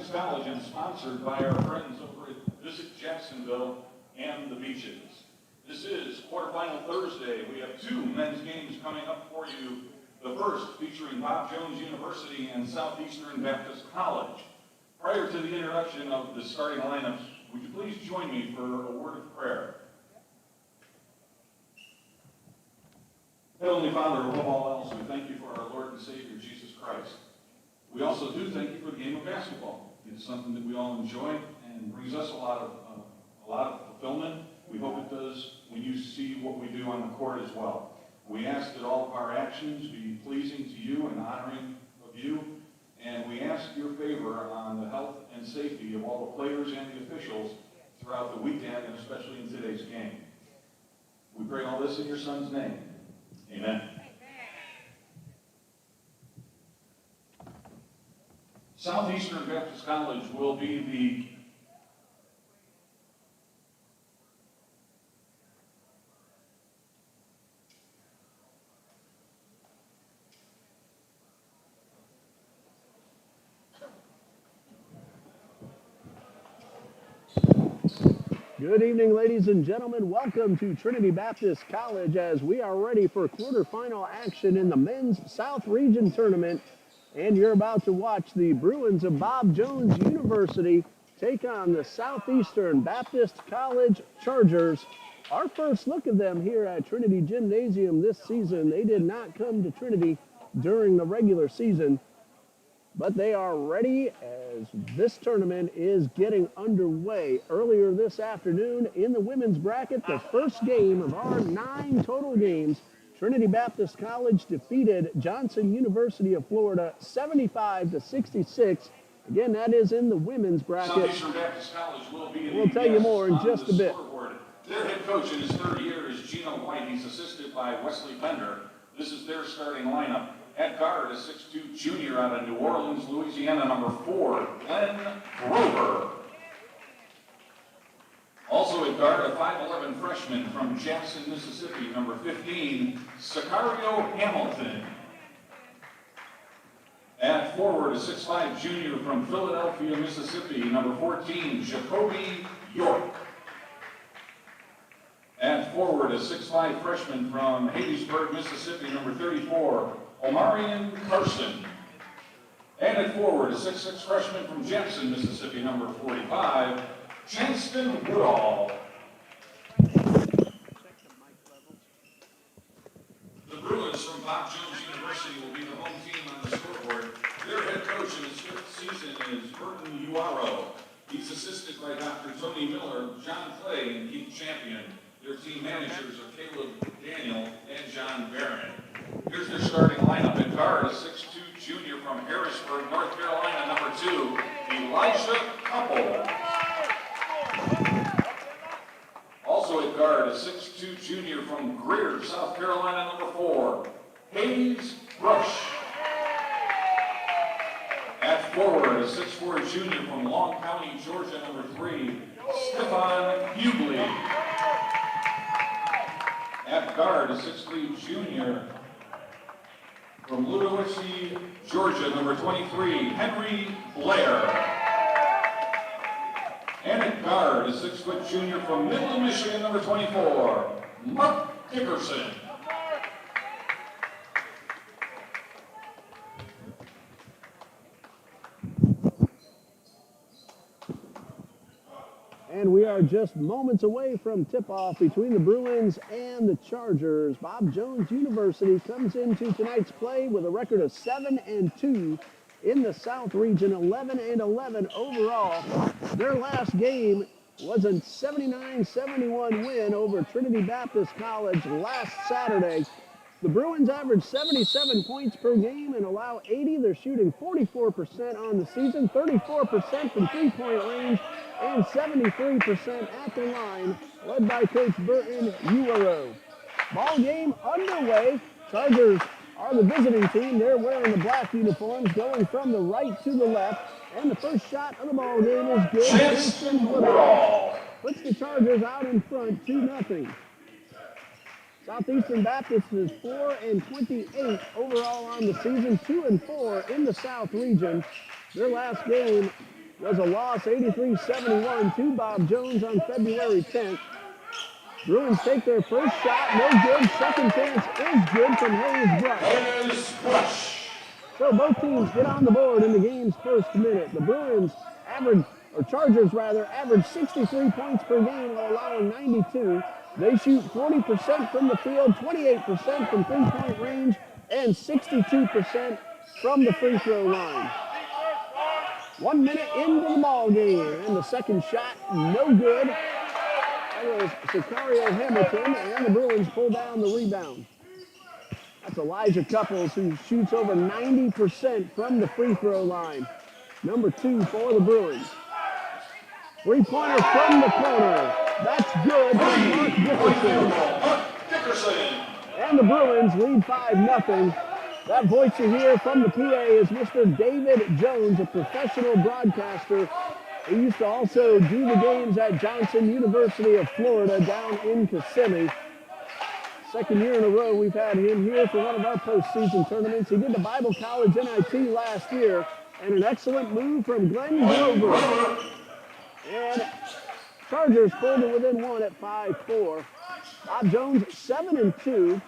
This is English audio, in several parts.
Baptist College and sponsored by our friends over at Visit Jacksonville and the Beaches. This is quarterfinal Thursday. We have two men's games coming up for you. The first featuring Bob Jones University and Southeastern Baptist College. Prior to the introduction of the starting lineups, would you please join me for a word of prayer? Heavenly Father, above all else, we thank you for our Lord and Savior, Jesus Christ. We also do thank you for the game of basketball. It's something that we all enjoy and brings us a lot of fulfillment. We hope it does when you see what we do on the court as well. We ask that all of our actions be pleasing to you and honoring of you. And we ask your favor on the health and safety of all the players and the officials throughout the weekend, and especially in today's game. We pray all this in your Son's name. Amen. Southeastern Baptist College will be the Good evening, ladies and gentlemen. Welcome to Trinity Baptist College as we are ready for quarterfinal action in the Men's South Region Tournament. And you're about to watch the Bruins of Bob Jones University take on the Southeastern Baptist College Chargers. Our first look at them here at Trinity Gymnasium this season. They did not come to Trinity during the regular season, but they are ready as this tournament is getting underway. Earlier this afternoon in the women's bracket, the first game of our 9 total games, Trinity Baptist College defeated Johnson University of Florida 75-66. Again, that is in the women's bracket. Southeastern Baptist College will be We'll tell you more in just a bit. Their head coach in his third year is Gino White. He's assisted by Wesley Pender. This is their starting lineup. At guard, a 6'2 junior out of New Orleans, Louisiana, number 4, Glenn Grover. Also at guard, a 5'11 freshman from Jackson, Mississippi, number 15, Sicario Hamilton. At forward, a 6'5 junior from Philadelphia, Mississippi, number 14, Jacoby York. At forward, a 6'5 freshman from Hattiesburg, Mississippi, number 34, Omarion Carson. And at forward, a 6'6 freshman from Jackson, Mississippi, number 45, Chanston Woodall. The Bruins from Bob Jones University will be the home team on the scoreboard. Their head coach in his 5th season is Burton Uaro. He's assisted by Dr. Tony Miller, John Clay, and Keith Champion. Their team managers are Caleb Daniel and John Barron. Here's their starting lineup. At guard, a 6'2 junior from Harrisburg, North Carolina, number 2, Elijah Couple. Also at guard, a 6'2 junior from Greer, South Carolina, number 4, Hayes Rush. At forward, a 6'4 junior from Long County, Georgia, number 3, Stefan Hughley. At guard, a 6'3 junior from Ludowici, Georgia, number 23, Henry Blair. And at guard, a 6' junior from Midland, Michigan, number 24, Mark Dickerson. And we are just moments away from tip-off between the Bruins and the Chargers. Bob Jones University comes into tonight's play with a record of 7-2 in the South Region, 11-11 overall. Their last game was a 79-71 win over Trinity Baptist College last Saturday. The Bruins average 77 points per game and allow 80. They're shooting 44% on the season, 34% from three-point range, and 73% at the line, led by Coach Burton Uaro. Ball game underway. Chargers are the visiting team. They're wearing the black uniforms, going from the right to the left. And the first shot of the ball game is good. Chanston Woodall puts the Chargers out in front, 2-0. Southeastern Baptist is 4-28 overall on the season, 2-4 in the South Region. Their last game was a loss 83-71 to Bob Jones on February 10th. Bruins take their first shot, no good. Second chance is good from Hayes Brush. So both teams get on the board in the game's first minute. The Bruins Chargers average 63 points per game while allowing 92. They shoot 40% from the field, 28% from three-point range, and 62% from the free throw line. 1 minute into the ball game, and the second shot, no good. That was Sicario Hamilton, and the Bruins pull down the rebound. That's Elijah Couples, who shoots over 90% from the free throw line. Number 2 for the Bruins. Three-pointer from the corner. That's good from Mark Dickerson. And the Bruins lead 5-0. That voice you hear from the PA is Mr. David Jones, a professional broadcaster. He used to also do the games at Johnson University of Florida down in Kissimmee. Second year in a row we've had him here for one of our postseason tournaments. He did the Bible College NIT last year, and an excellent move from Glenn Grover. And Chargers pulled to within 1 at 5-4. Bob Jones 7-2.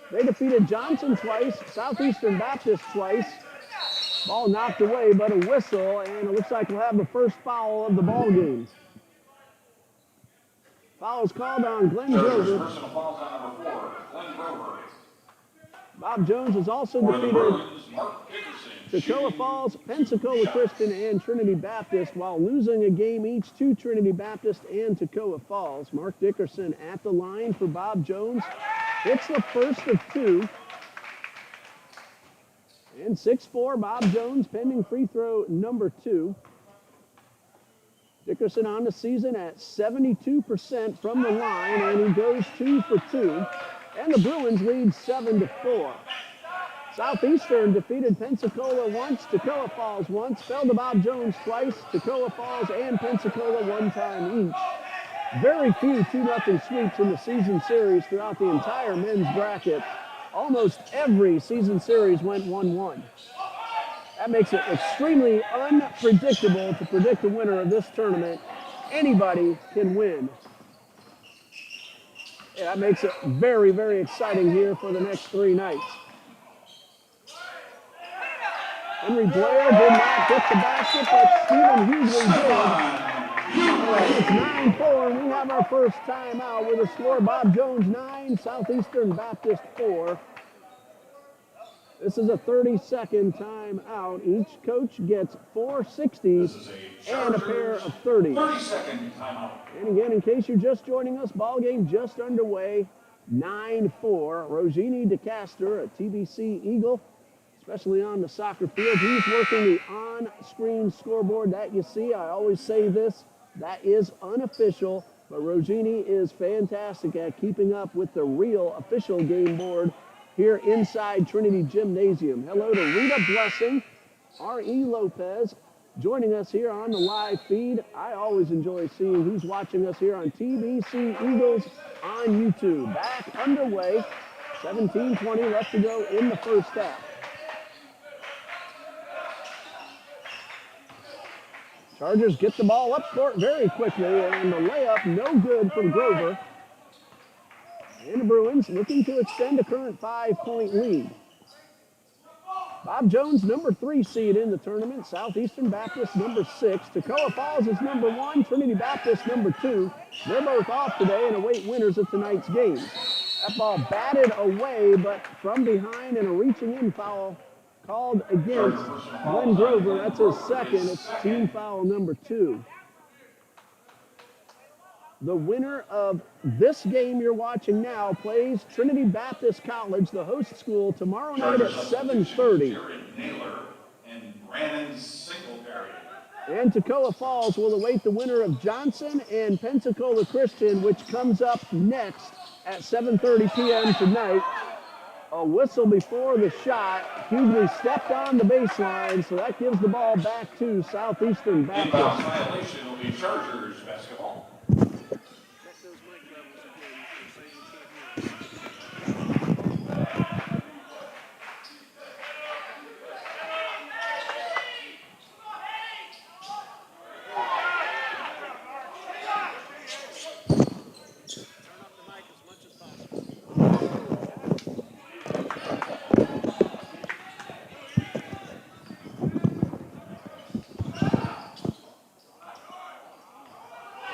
They defeated Johnson twice, Southeastern Baptist twice. Ball knocked away, but a whistle, and it looks like we'll have the first foul of the ball game. Foul is called on Glenn Grover. Personal fouls on number 4, Glenn Grover. Bob Jones has also defeated Toccoa Falls, Pensacola Christian, and Trinity Baptist while losing a game each to Trinity Baptist and Toccoa Falls. Mark Dickerson at the line for Bob Jones. Hits the first of 2. And 6-4, Bob Jones pending free throw number 2. Dickerson on the season at 72% from the line, and he goes 2 for 2. And the Bruins lead 7-4. Southeastern defeated Pensacola once, Toccoa Falls once, fell to Bob Jones twice, Toccoa Falls and Pensacola one time each. Very few 2-0 sweeps in the season series throughout the entire men's bracket. Almost every season series went 1-1. That makes it extremely unpredictable to predict the winner of this tournament. Anybody can win. Yeah, that makes it very, very exciting here for the next 3 nights. Henry Blair did not get the basket, but Stephen Hughley did. It's 9-4, and we have our first timeout with a score: Bob Jones 9, Southeastern Baptist 4. This is a 30-second timeout. Each coach gets 4 60s and a pair of 30s. 30-second timeout. And again, in case you're just joining us, ball game just underway, 9-4. Rogini DeCaster, a TBC Eagle, especially on the soccer field. He's working the on-screen scoreboard that you see. I always say this, that is unofficial, but Rogini is fantastic at keeping up with the real official game board here inside Trinity Gymnasium. Hello to Rita Blessing, R.E. Lopez, joining us here on the live feed. I always enjoy seeing who's watching us here on TBC Eagles on YouTube. Back underway, 17:20 left to go in the first half. Chargers get the ball up court very quickly, and the layup no good from Grover. And the Bruins looking to extend a current 5-point lead. Bob Jones, number 3 seed in the tournament. Southeastern Baptist, number 6. Toccoa Falls is number 1. Trinity Baptist, number 2. They're both off today and await winners of tonight's game. That ball batted away, but from behind, and a reaching in foul called against Glenn Grover. That's his second. It's team foul number 2. The winner of this game you're watching now plays Trinity Baptist College, the host school, tomorrow night at 7:30. And Toccoa Falls will await the winner of Johnson and Pensacola Christian, which comes up next at 7:30 p.m. tonight. A whistle before the shot. Hughley stepped on the baseline, so that gives the ball back to Southeastern Baptist. Inbound violation will be Chargers basketball.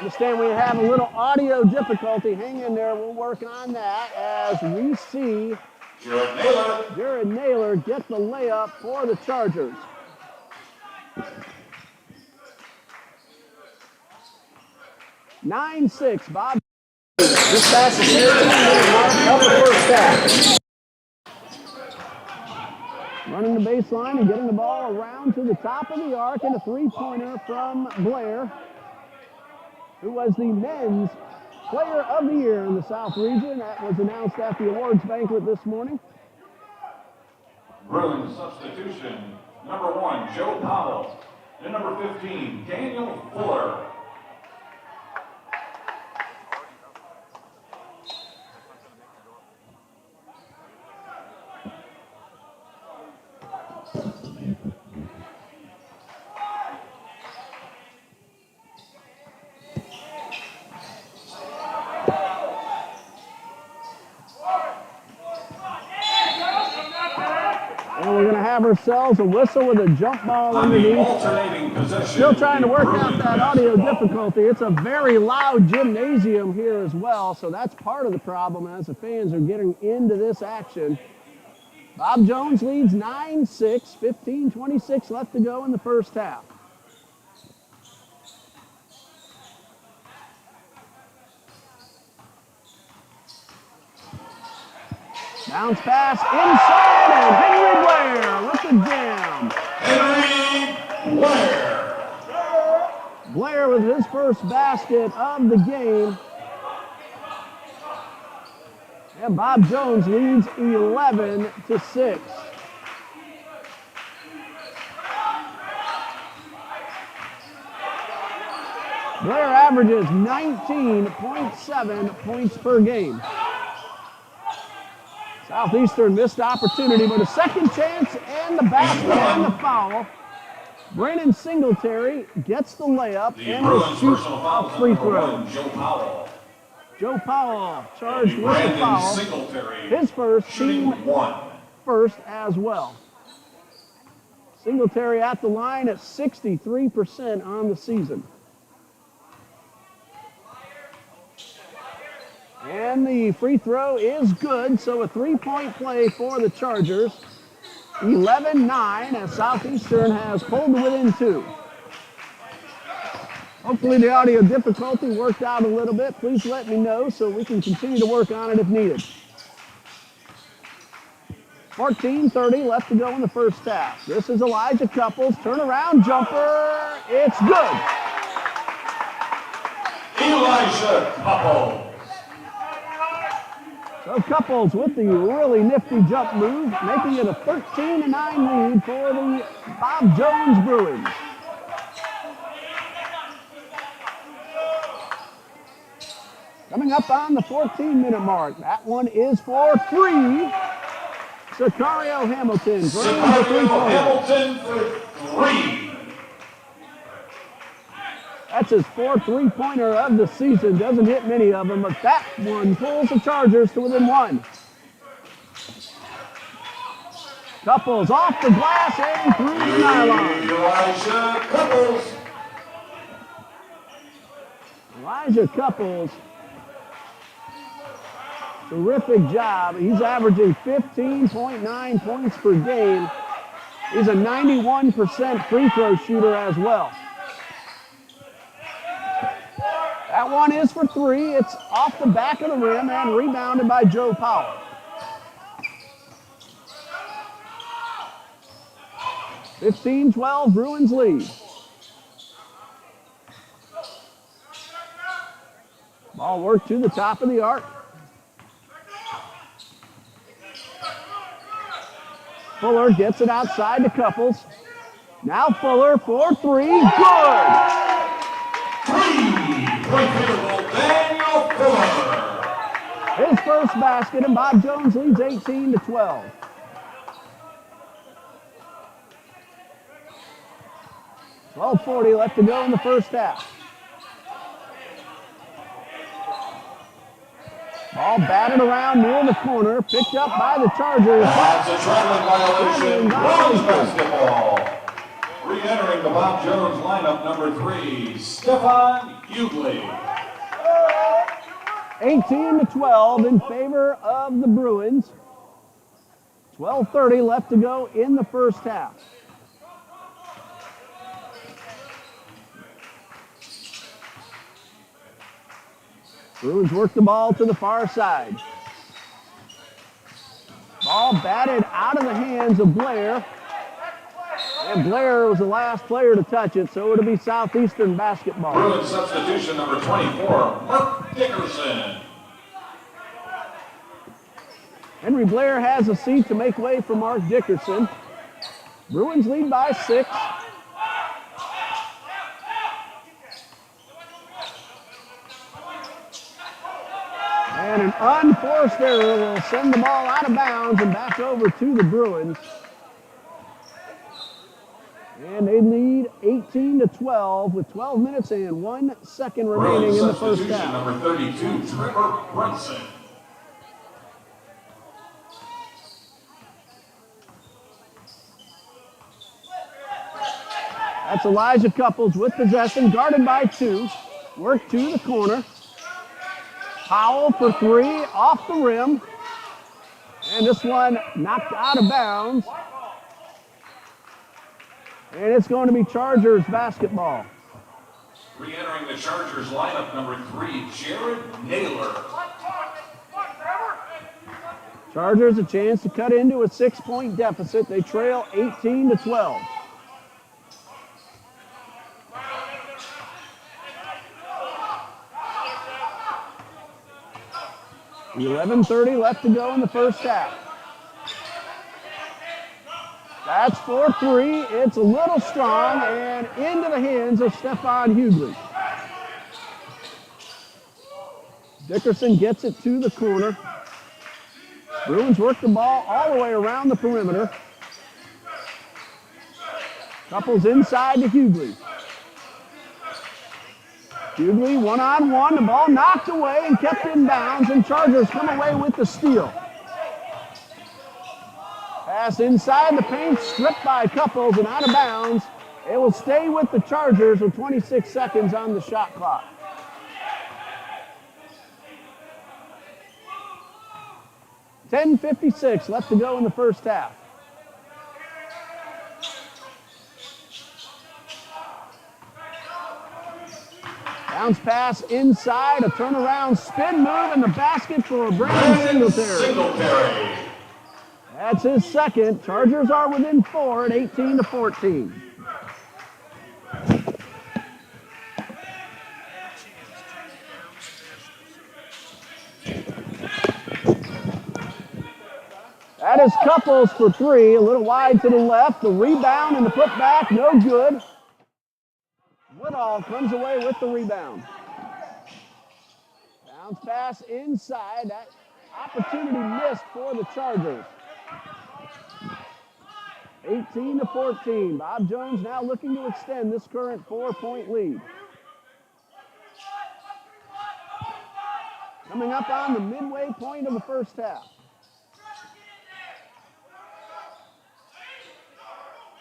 Understand we have a little audio difficulty. Hang in there. We'll work on that as we see Jared Naylor get the layup for the Chargers. (9-6). Bob. This pass is here of the first half. Running the baseline and getting the ball around to the top of the arc, and a three-pointer from Blair, who was the men's player of the year in the South region. That was announced at the awards banquet this morning. Bruins substitution, number 1, Joe Powell, and number 15, Daniel Fuller. We're going to have ourselves a whistle with a jump ball underneath. Still trying to work out that audio difficulty. It's a very loud gymnasium here as well, so that's part of the problem as the fans are getting into this action. Bob Jones leads 9-6, 15:26 left to go in the first half. Bounce pass inside, and Henry Blair with the jam. Henry Blair. Blair with his first basket of the game. And Bob Jones leads 11-6. Blair averages 19.7 points per game. Southeastern missed opportunity, but a second chance and the basket and the foul. Brandon Singletary gets the layup and will shoot a free throw. Joe Powell charged with the foul. His first, team first as well. Singletary at the line at 63% on the season. And the free throw is good, so a three-point play for the Chargers. 11-9 as Southeastern has pulled to within 2. Hopefully the audio difficulty worked out a little bit. Please let me know so we can continue to work on it if needed. 14:30 left to go in the first half. This is Elijah Couples. Turnaround jumper. It's good. Elijah Couples. So Couples with the really nifty jump move, making it a 13-9 lead for the Bob Jones Bruins. Coming up on the 14-minute mark. That one is for 3. Sicario Hamilton. Sicario Hamilton for 3. That's his 4th three-pointer of the season. Doesn't hit many of them, but that one pulls the Chargers to within 1. Couples off the glass and through the nylon. Elijah Couples. Elijah Couples. Terrific job. He's averaging 15.9 points per game. He's a 91% free throw shooter as well. That one is for 3. It's off the back of the rim and rebounded by Joe Powell. (15-12) Bruins lead. Ball worked to the top of the arc. Fuller gets it outside to Couples. Now Fuller for 3. Good! 3-point field, Daniel Fuller. His first basket, and Bob Jones leads 18-12. $12:40 left to go in the first half. Ball batted around near the corner, picked up by the Chargers. That's a traveling violation. Bruins basketball. Re-entering the Bob Jones lineup, number 3, Stefan Hughley. 18-12 in favor of the Bruins. 12:30 left to go in the first half. Bruins work the ball to the far side. Ball batted out of the hands of Blair. And Blair was the last player to touch it, so it'll be Southeastern basketball. Bruins substitution number 24, Mark Dickerson. Henry Blair has a seat to make way for Mark Dickerson. Bruins lead by 6. And an unforced error will send the ball out of bounds and back over to the Bruins. And they lead 18-12 with 12 minutes and 1 second remaining in the first half. Number 32, Trevor Brunson. That's Elijah Couples with possession, guarded by 2. Work to the corner. Powell for 3, off the rim. And this one knocked out of bounds. And it's going to be Chargers basketball. Re-entering the Chargers lineup, number 3, Jared Naylor. Chargers a chance to cut into a 6-point deficit. They trail 18-12. $11:30 left to go in the first half. That's for 3. It's a little strong and into the hands of Stephon Hughley. Dickerson gets it to the corner. Bruins work the ball all the way around the perimeter. Couples inside to Hughley. Hughley one-on-one, the ball knocked away and kept in bounds, and Chargers come away with the steal. Pass inside the paint, stripped by Couples and out of bounds. It will stay with the Chargers with 26 seconds on the shot clock. $10:56 left to go in the first half. Bounce pass inside, a turnaround spin move in the basket for Brandon Singletary. That's his second. Chargers are within 4 at 18-14. That is Couples for 3, a little wide to the left. The rebound and the putback, no good. Woodall comes away with the rebound. Bounce pass inside. That opportunity missed for the Chargers. 18-14. Bob Jones now looking to extend this current 4-point lead. Coming up on the midway point of the first half.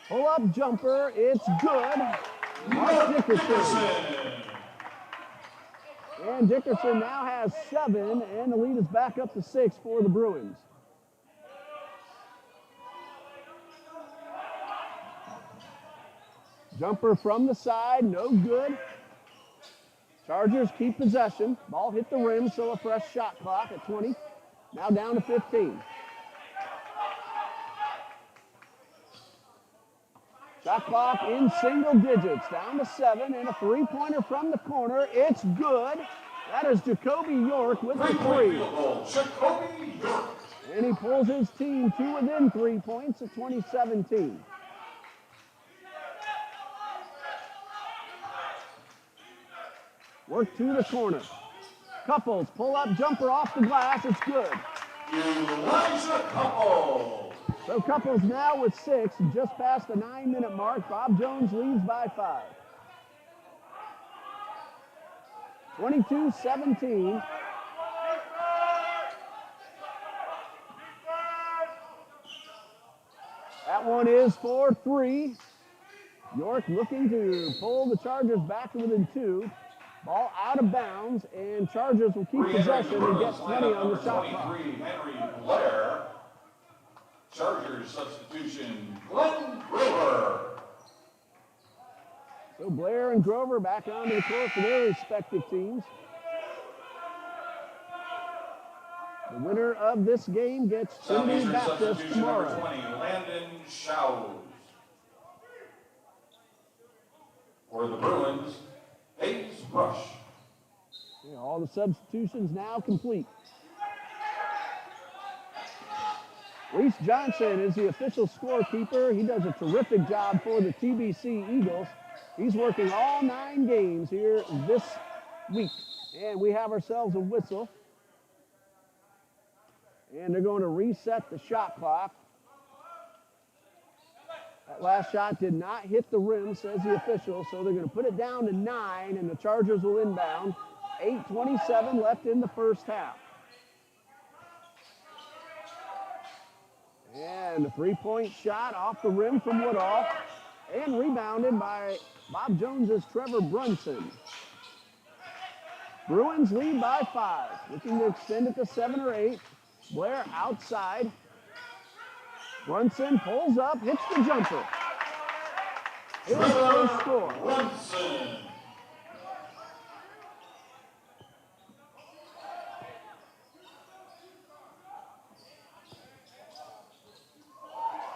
Pull-up jumper, it's good. Mark Dickerson. And Dickerson now has 7, and the lead is back up to 6 for the Bruins. Jumper from the side, no good. Chargers keep possession. Ball hit the rim, so a fresh shot clock at 20. Now down to 15. Shot clock in single digits, down to 7, and a 3-pointer from the corner. It's good. That is Jacoby York with the 3. Jacoby York. And he pulls his team to within 3 points at 20-17. Work to the corner. Couples, pull-up jumper off the glass. It's good. Elijah Couples. So Couples now with 6, just past the 9-minute mark. Bob Jones leads by 5. 22-17. That one is for 3. York looking to pull the Chargers back to within 2. Ball out of bounds, and Chargers will keep possession and get 20 on the shot clock. 23, Henry Blair. Chargers substitution, Glenn Grover. So Blair and Grover back onto the court for their respective teams. The winner of this game gets Trinity Southeastern Baptist substitution number tomorrow. 20, Landon Shows. For the Bruins, Hayes Rush. Yeah, all the substitutions now complete. Reese Johnson is the official scorekeeper. He does a terrific job for the TBC Eagles. He's working all 9 games here this week. And we have ourselves a whistle. And they're going to reset the shot clock. That last shot did not hit the rim, says the official, so they're going to put it down to 9, and the Chargers will inbound. 8:27 left in the first half. And a three-point shot off the rim from Woodall, and rebounded by Bob Jones's Trevor Brunson. Bruins lead by 5, looking to extend it to 7 or 8. Blair outside. Brunson pulls up, hits the jumper. His first score. Brunson.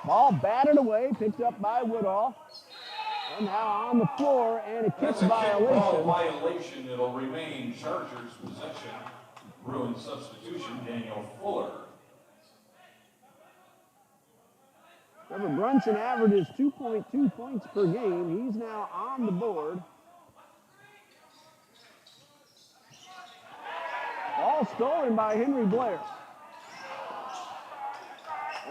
Ball batted away, picked up by Woodall. And now on the floor, and a kick That's a violation. kickball violation. It'll remain Chargers possession. Bruins substitution, Daniel Fuller. Trevor Brunson averages 2.2 points per game. He's now on the board. Ball stolen by Henry Blair.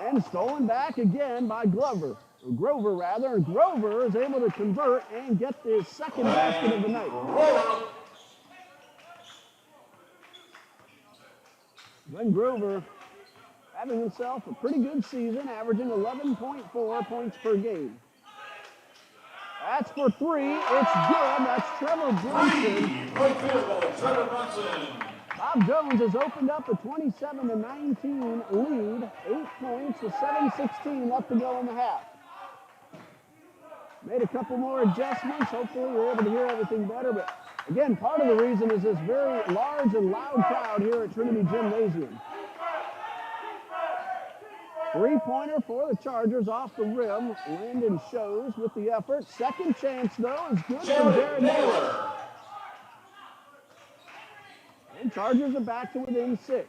And stolen back again by Grover, and Grover is able to convert and get his second basket of the night. Glenn Grover having himself a pretty good season, averaging 11.4 points per game. That's for 3. It's good. That's Trevor Brunson. Point field goal, Trevor Brunson. Bob Jones has opened up a 27-19 lead. 8 points with 7:16 left to go in the half. Made a couple more adjustments. Hopefully you're able to hear everything better. But again, part of the reason is this very large and loud crowd here at Trinity Gymnasium. Three-pointer for the Chargers off the rim. Landon Shows with the effort. Second chance, though, is good from Jared Naylor. And Chargers are back to within 6.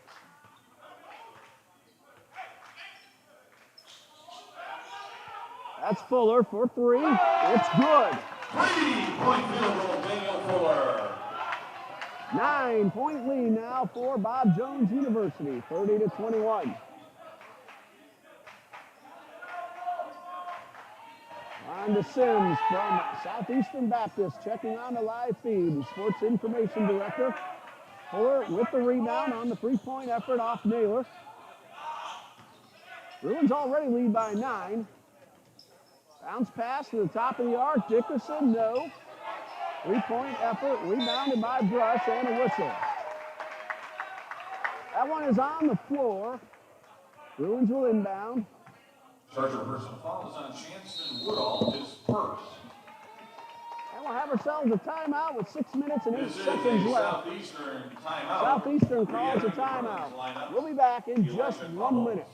That's Fuller for 3. It's good. 3-point field goal, Daniel Fuller. 9-point lead now for Bob Jones University, 30-21. On to Sims from Southeastern Baptist, checking on the live feed. The sports information director. Fuller with the rebound on the three-point effort off Naylor. Bruins already lead by 9. Bounce pass to the top of the arc. Dickerson, no. Three-point effort, rebounded by Brush, and a whistle. That one is on the floor. Bruins will inbound. Charger personal foul is on Chancellor Woodall, his first. And we'll have ourselves a timeout with 6 minutes and 8 This is seconds a left. Southeastern timeout. Southeastern calls a timeout. We'll be back in just 1 minute.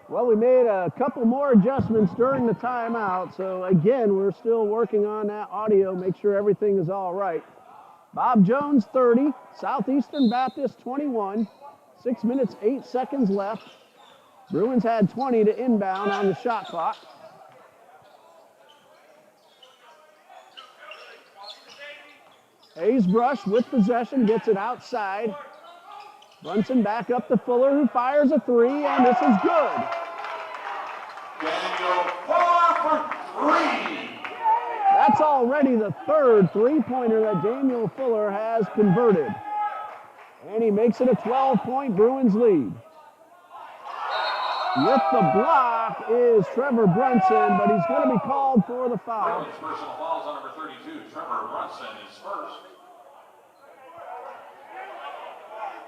Well, we made a couple more adjustments during the timeout, so again, we're still working on that audio, make sure everything is all right. Bob Jones 30, Southeastern Baptist 21, 6 minutes, 8 seconds left. Bruins had 20 to inbound on the shot clock. Hayes Brush with possession, gets it outside. Brunson back up to Fuller, who fires a three, and this is good. Daniel Fuller for three. That's already the third three-pointer that Daniel Fuller has converted. And he makes it a 12-point Bruins lead. With the block is Trevor Brunson, but he's going to be called for the foul. Bruins personal fouls on number 32. Trevor Brunson is first.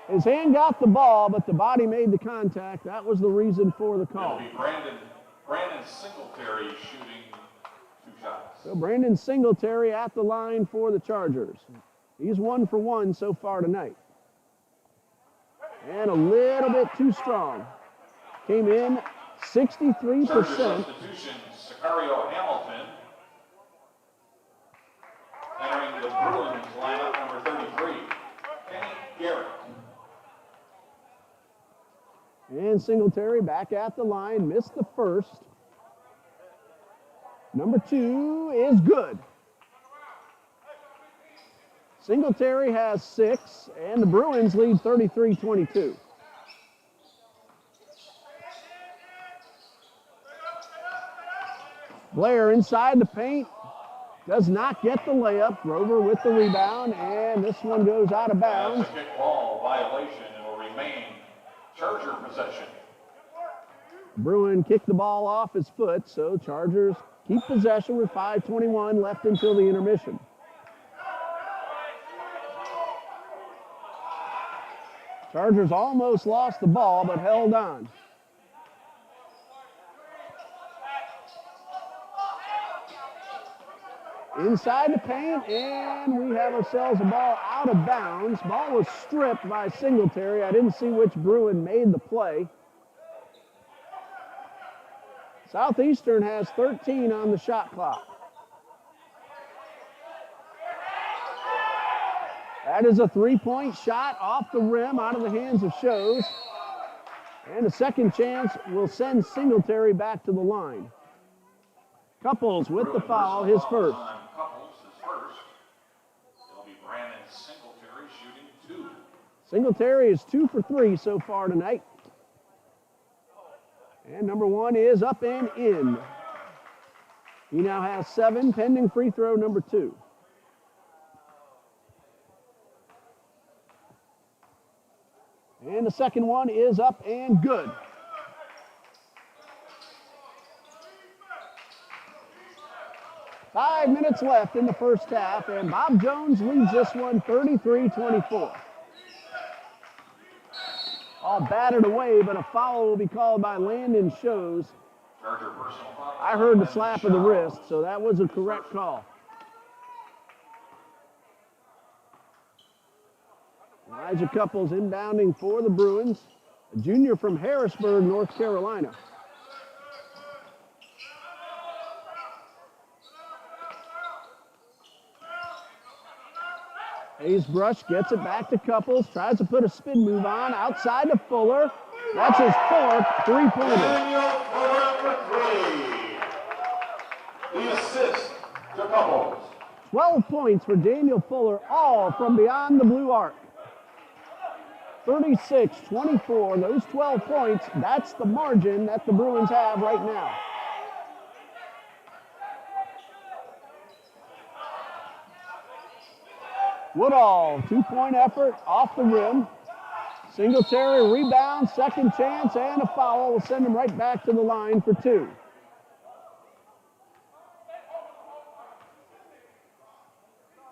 His hand got the ball, but the body made the contact. That was the reason for the call. It'll be Brandon Singletary shooting 2 shots. So Brandon Singletary at the line for the Chargers. He's 1 for 1 so far tonight. And a little bit too strong. Came in 63%. Substitution, Sicario Hamilton. Entering the Bruins lineup, number 33, Kenny Garrett. And Singletary back at the line, missed the first. Number 2 is good. Singletary has 6, and the Bruins lead 33-22. Blair inside the paint, does not get the layup. Grover with the rebound, and this one goes out of bounds. That's a kickball violation and will remain Charger possession. Bruin kicked the ball off his foot, so Chargers keep possession with 5:21 left until the intermission. Chargers almost lost the ball, but held on. Inside the paint, and we have ourselves a ball out of bounds. Ball was stripped by Singletary. I didn't see which Bruin made the play. Southeastern has 13 on the shot clock. That is a three-point shot off the rim out of the hands of Shows. And a second chance will send Singletary back to the line. Couples with the foul, his first. Couples is first. It'll be Brandon Singletary shooting 2. Singletary is 2 for 3 so far tonight. And number 1 is up and in. He now has 7, pending free throw number 2. And the second one is up and good. Five minutes left in the first half, and Bob Jones leads this one 33-24. All batted away, but a foul will be called by Landon Shows. I heard the slap of the wrist, so that was a correct call. Elijah Couples inbounding for the Bruins, a junior from Harrisburg, North Carolina. Hayes Brush gets it back to Couples, tries to put a spin move on, outside to Fuller. That's his 4th three-pointer. Daniel Fuller for 3. The assist to Couples. 12 points for Daniel Fuller, all from beyond the blue arc. 36-24, those 12 points, that's the margin that the Bruins have right now. Woodall, 2-point effort off the rim. Singletary rebound, second chance, and a foul will send him right back to the line for 2.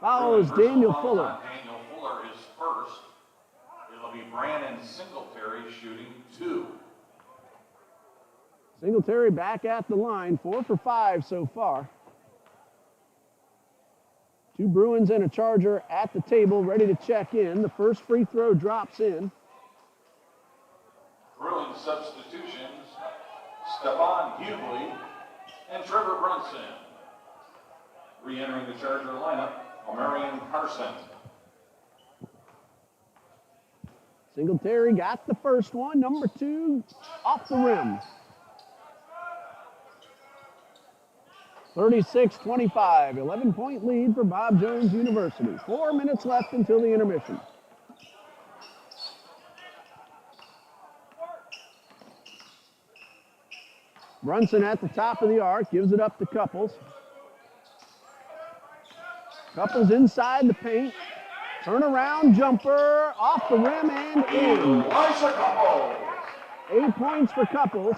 Foul is Daniel Fuller. Daniel Fuller is first. It'll be Brandon Singletary shooting 2. Singletary back at the line, 4 for 5 so far. 2 Bruins and a Charger at the table, ready to check in. The first free throw drops in. Bruins substitutions. Stephon Hughley, and Trevor Brunson. Re-entering the Charger lineup, Omarion Carson. Singletary got the first one. Number 2 off the rim. 36-25, 11-point lead for Bob Jones University. 4 minutes left until the intermission. Brunson at the top of the arc, gives it up to Couples. Couples inside the paint. Turnaround jumper off the rim and in. 8 points for Couples.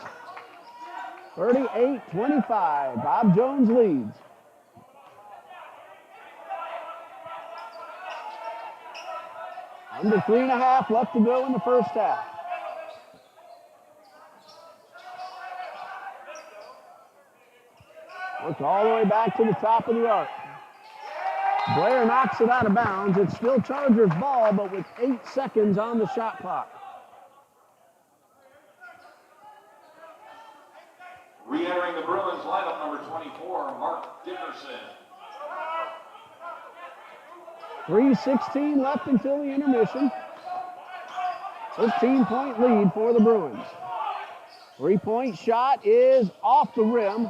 38-25. Bob Jones leads. Under 3.5 left to go in the first half. Worked all the way back to the top of the arc. Blair knocks it out of bounds. It's still Chargers ball, but with 8 seconds on the shot clock. Re-entering the Bruins lineup, number 24, Mark Dickerson. 3:16 left until the intermission. 15-point lead for the Bruins. 3-point shot is off the rim.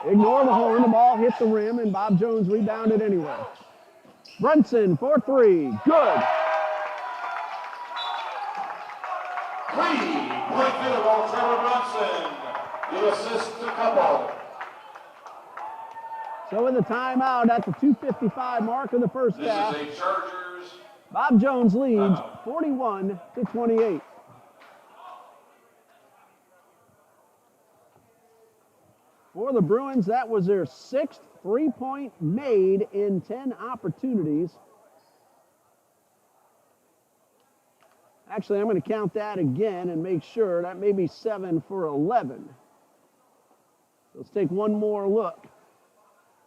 Ignore the horn, the ball hit the rim, and Bob Jones rebounded anyway. Brunson for 3, good. 3-point field goal, Trevor Brunson. The assist to Couple. So with a timeout at the 2:55 mark of the first half, This is a Chargers. Bob Jones leads 41-28. For the Bruins, that was their 6th 3-point made in 10 opportunities. Actually, I'm going to count that again and make sure that may be 7 for 11. Let's take one more look.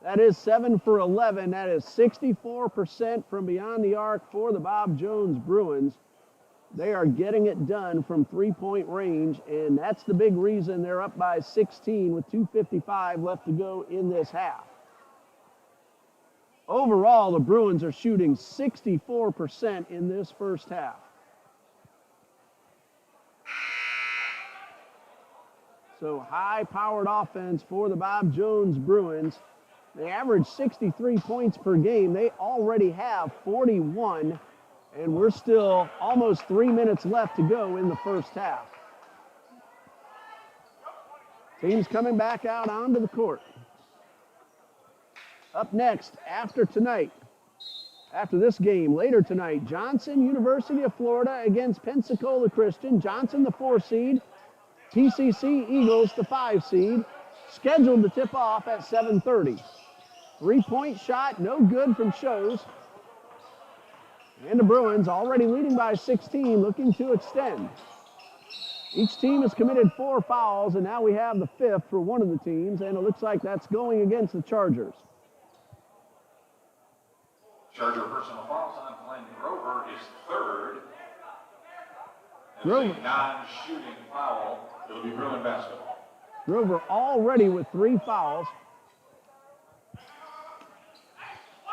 That is 7 for 11. That is 64% from beyond the arc for the Bob Jones Bruins. They are getting it done from 3-point range, and that's the big reason they're up by 16 with 2:55 left to go in this half. Overall, the Bruins are shooting 64% in this first half. So high-powered offense for the Bob Jones Bruins. They average 63 points per game. They already have 41, and we're still almost 3 minutes left to go in the first half. Teams coming back out onto the court. Up next, after this game, later tonight, Johnson, University of Florida against Pensacola Christian. Johnson, the 4 seed. TBC Eagles, the 5 seed. Scheduled to tip off at 7:30. 3-point shot, no good from Shows. And the Bruins, already leading by 16, looking to extend. Each team has committed 4 fouls, and now we have the 5th for one of the teams, and it looks like that's going against the Chargers. Charger personal fouls on Glenn Grover, his 3rd. Grover. It's a non-shooting foul. It'll be Bruin basketball. Grover already with 3 fouls.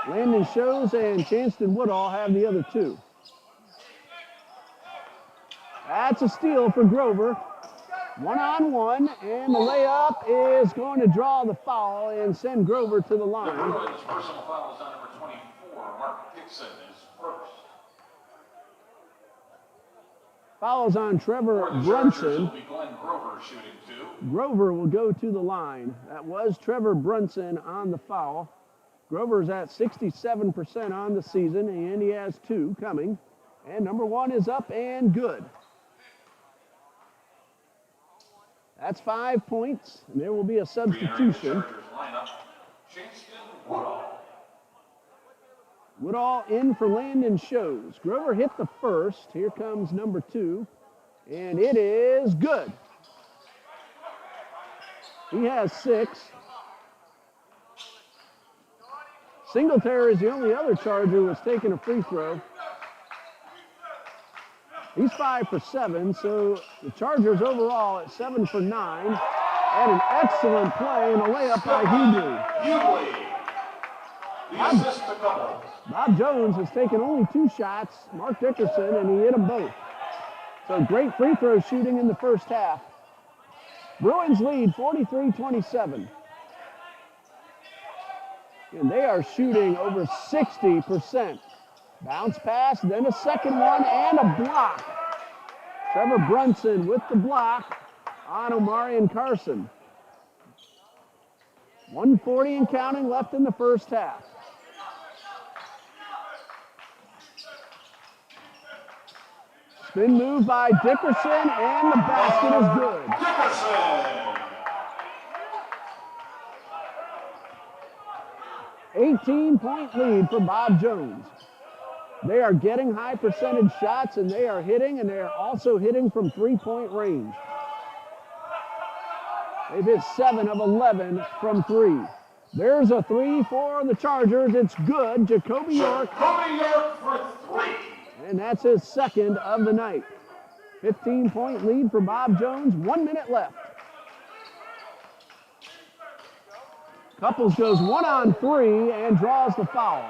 Landon Shows and Chanston Woodall have the other 2. That's a steal for Grover. 1-on-1, and the layup is going to draw the foul and send Grover to the The line. Bruins personal foul is on number 24, Mark Dixon, his 1st. Fouls on Trevor For the Chargers, Brunson. it'll be Glenn Grover shooting 2. Grover will go to the line. That was Trevor Brunson on the foul. Grover's at 67% on the season, and he has 2 coming. And number 1 is up and good. That's 5 points, and there will be a substitution. Chargers lineup, Chanston Woodall. Woodall in for Landon Shows. Grover hit the first. Here comes number 2, and it is good. He has 6. Singletary is the only other Charger who has taken a free throw. He's 5 for 7, so the Chargers overall at 7 for 9. And an excellent play and a layup by Hughley. The assist to Couples. Bob Jones has taken only 2 shots, Mark Dickerson, and he hit them both. So great free throw shooting in the first half. Bruins lead 43-27. And they are shooting over 60%. Bounce pass, then a second one, and a block. Trevor Brunson with the block on Omarion Carson. 1:40 and counting left in the first half. Spin move by Dickerson, and the basket is good. Dickerson! 18-point lead for Bob Jones. They are getting high percentage shots, and they are hitting, and they are also hitting from 3-point range. They've hit 7 of 11 from 3. There's a 3 for the Chargers. It's good. Jacoby York. Jacoby York for 3. And that's his second of the night. 15-point lead for Bob Jones. 1 minute left. Couples goes 1-on-3 and draws the foul.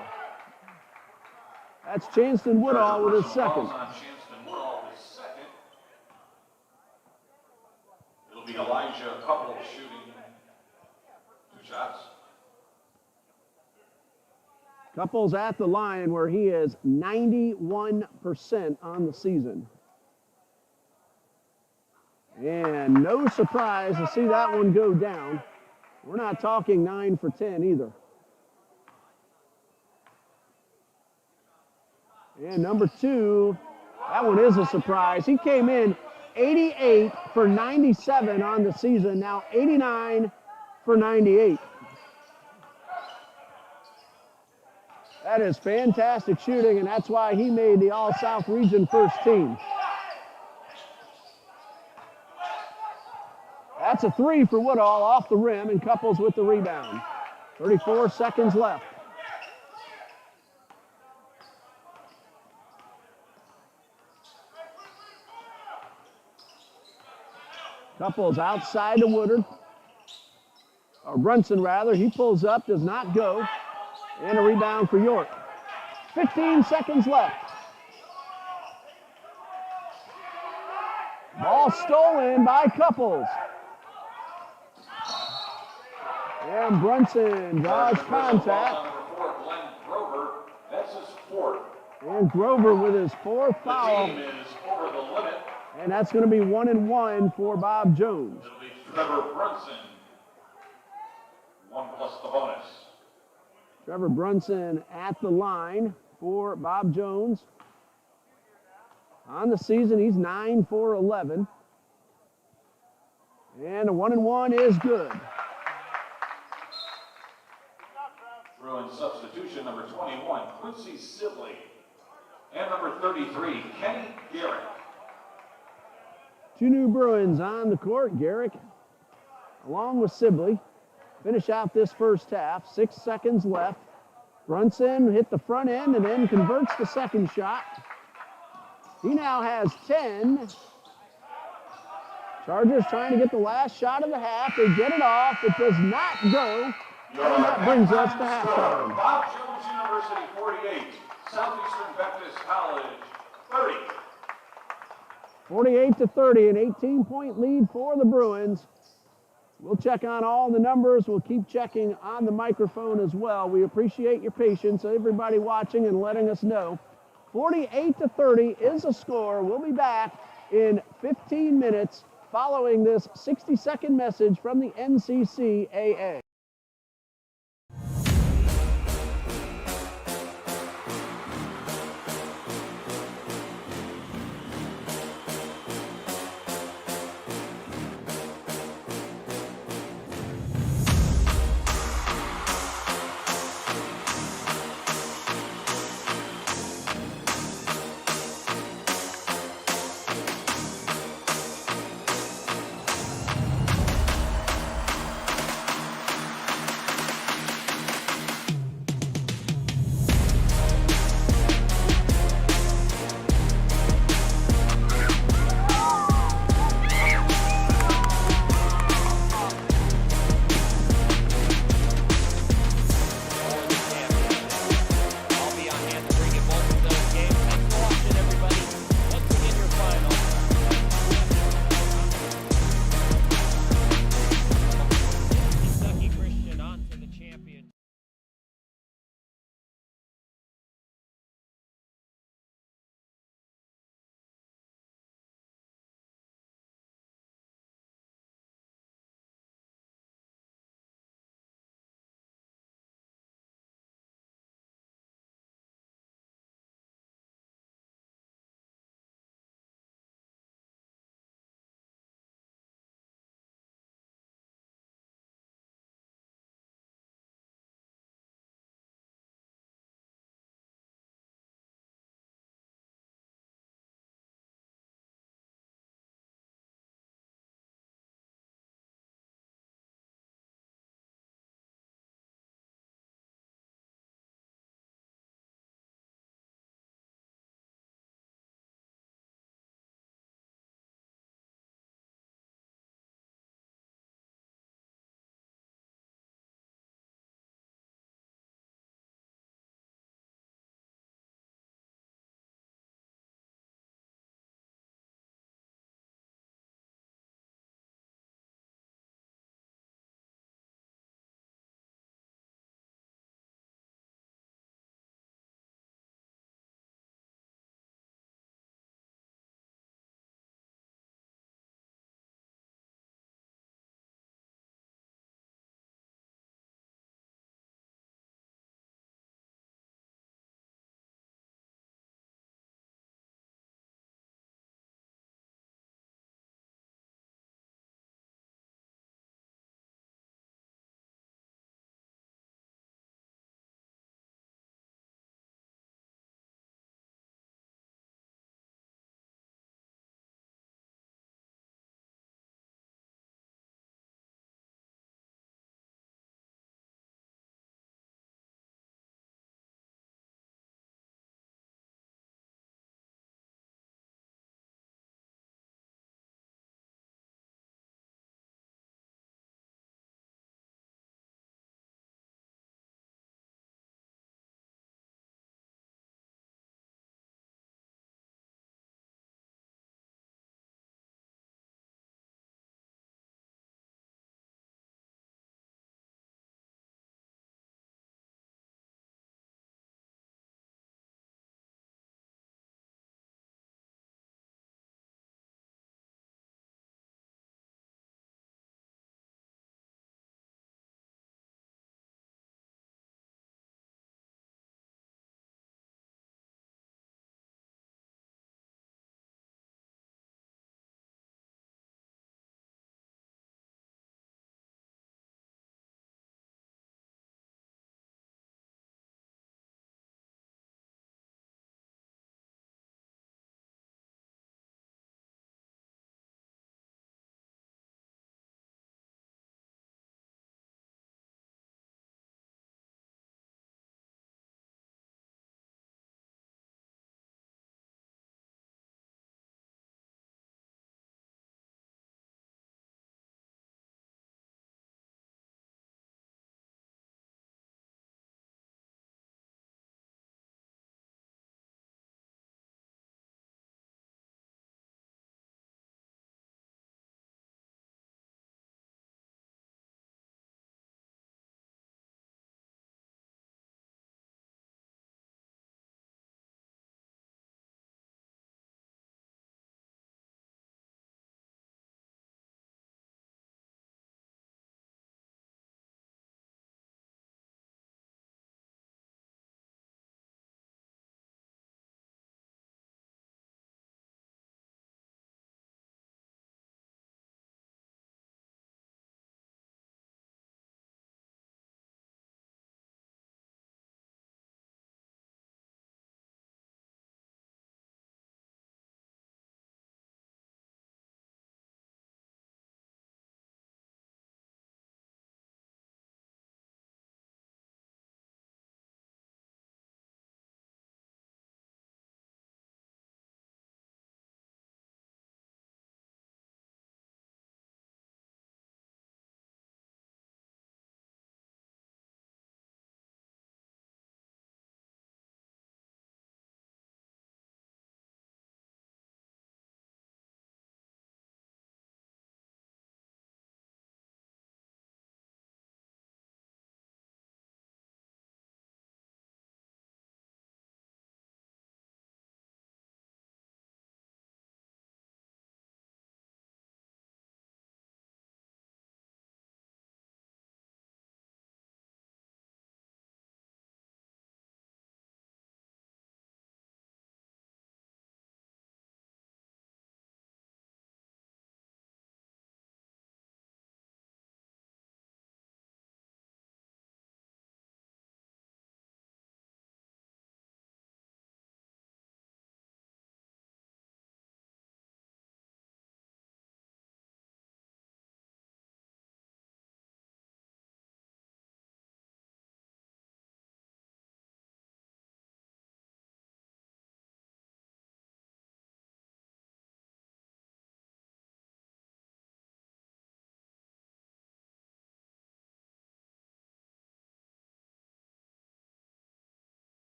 That's Chanston Woodall with his second. Chanston Woodall with second. It'll be Elijah Couples shooting 2 shots. Couples at the line where he is 91% on the season. And no surprise to see that one go down. We're not talking 9 for 10 either. And number 2, that one is a surprise. He came in 88 for 97 on the season, now 89 for 98. That is fantastic shooting, and that's why he made the All-South Region first team. That's a 3 for Woodall off the rim, and Couples with the rebound. 34 seconds left. Couples outside to Woodard. Or Brunson, rather. He pulls up, does not go. And a rebound for York. 15 seconds left. Ball stolen by Couples. And Brunson draws contact. That's his 4th. And Grover with his 4th foul. The team is over the limit. And that's going to be 1-1 for Bob Jones. It'll be Trevor Brunson. 1 plus the bonus. Trevor Brunson at the line for Bob Jones. On the season, he's 9 for 11. And a 1-1 is good. Bruin substitution, number 21, Quincy Sibley. And number 33, Kenny Garrett. 2 new Bruins on the court. Garrick along with Sibley. Finish out this first half. 6 seconds left. Brunson hit the front end and then converts the second shot. He now has 10. Chargers trying to get the last shot of the half. They get it off. It does not go. And that brings us to halftime. Bob Jones University 48, Southeastern Baptist College 30. 48-30, an 18-point lead for the Bruins. We'll check on all the numbers. We'll keep checking on the microphone as well. We appreciate your patience, everybody watching and letting us know. 48-30 is the score. We'll be back in 15 minutes following this 60-second message from the NCCAA.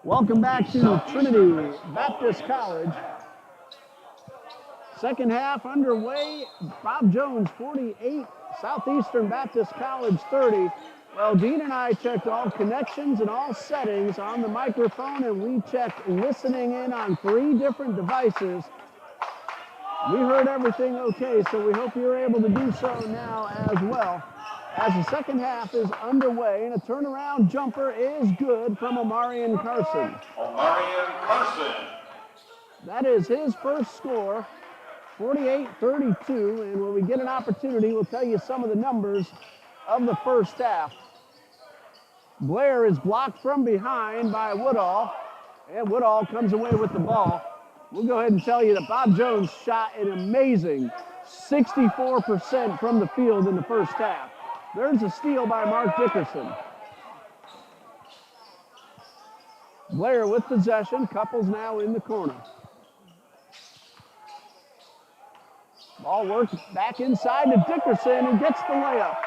Welcome back to Trinity Baptist College. Second half underway. Bob Jones 48, Southeastern Baptist College 30. Well, Dean and I checked all connections and all settings on the microphone, and we checked listening in on 3 different devices. We heard everything okay, so we hope you're able to do so now as well. As the second half is underway, and a turnaround jumper is good from Omarion Carson. Omarion Carson. That is his first score, 48-32, and when we get an opportunity, we'll tell you some of the numbers of the first half. Blair is blocked from behind by Woodall, and Woodall comes away with the ball. We'll go ahead and tell you that Bob Jones shot an amazing 64% from the field in the first half. There's a steal by Mark Dickerson. Blair with possession, Couples now in the corner. Ball worked back inside to Dickerson and gets the layup.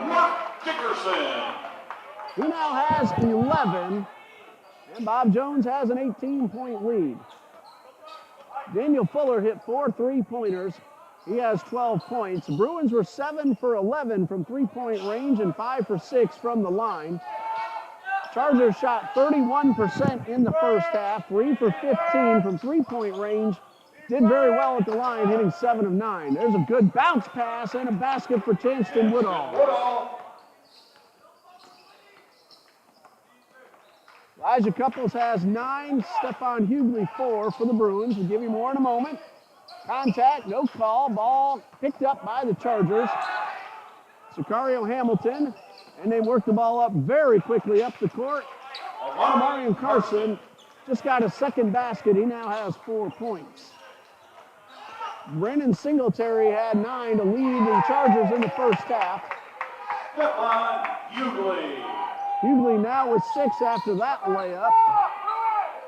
Mark Dickerson. He now has 11, and Bob Jones has an 18-point lead. Daniel Fuller hit 4 3-pointers. He has 12 points. The Bruins were 7 for 11 from three-point range and 5 for 6 from the line. Chargers shot 31% in the first half, 3 for 15 from three-point range. Did very well at the line, hitting 7 of 9. There's a good bounce pass and a basket for Chanston Woodall. Elijah Couples has 9, Stephon Hughley 4 for the Bruins. We'll give you more in a moment. Contact, no call. Ball picked up by the Chargers. Sicario Hamilton, and they work the ball up very quickly up the court. Omarion Carson just got a second basket. He now has 4 points. Brennan Singletary had 9 to lead the Chargers in the first half. Stephon Hughley. Hughley now with 6 after that layup.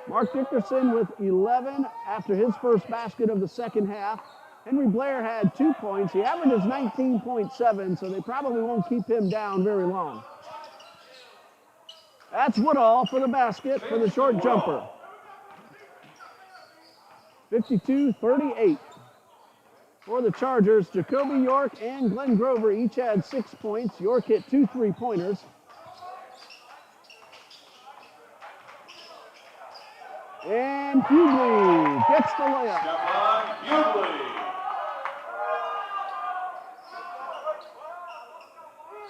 Mark Dickerson with 11 after his first basket of the second half. Henry Blair had 2 points. He averages 19.7, so they probably won't keep him down very long. That's Woodall for the basket for the short jumper. 52-38. For the Chargers, Jacoby York and Glenn Grover each had 6 points. York hit 2 3-pointers. And Hughley gets the layup. Stephon Hughley.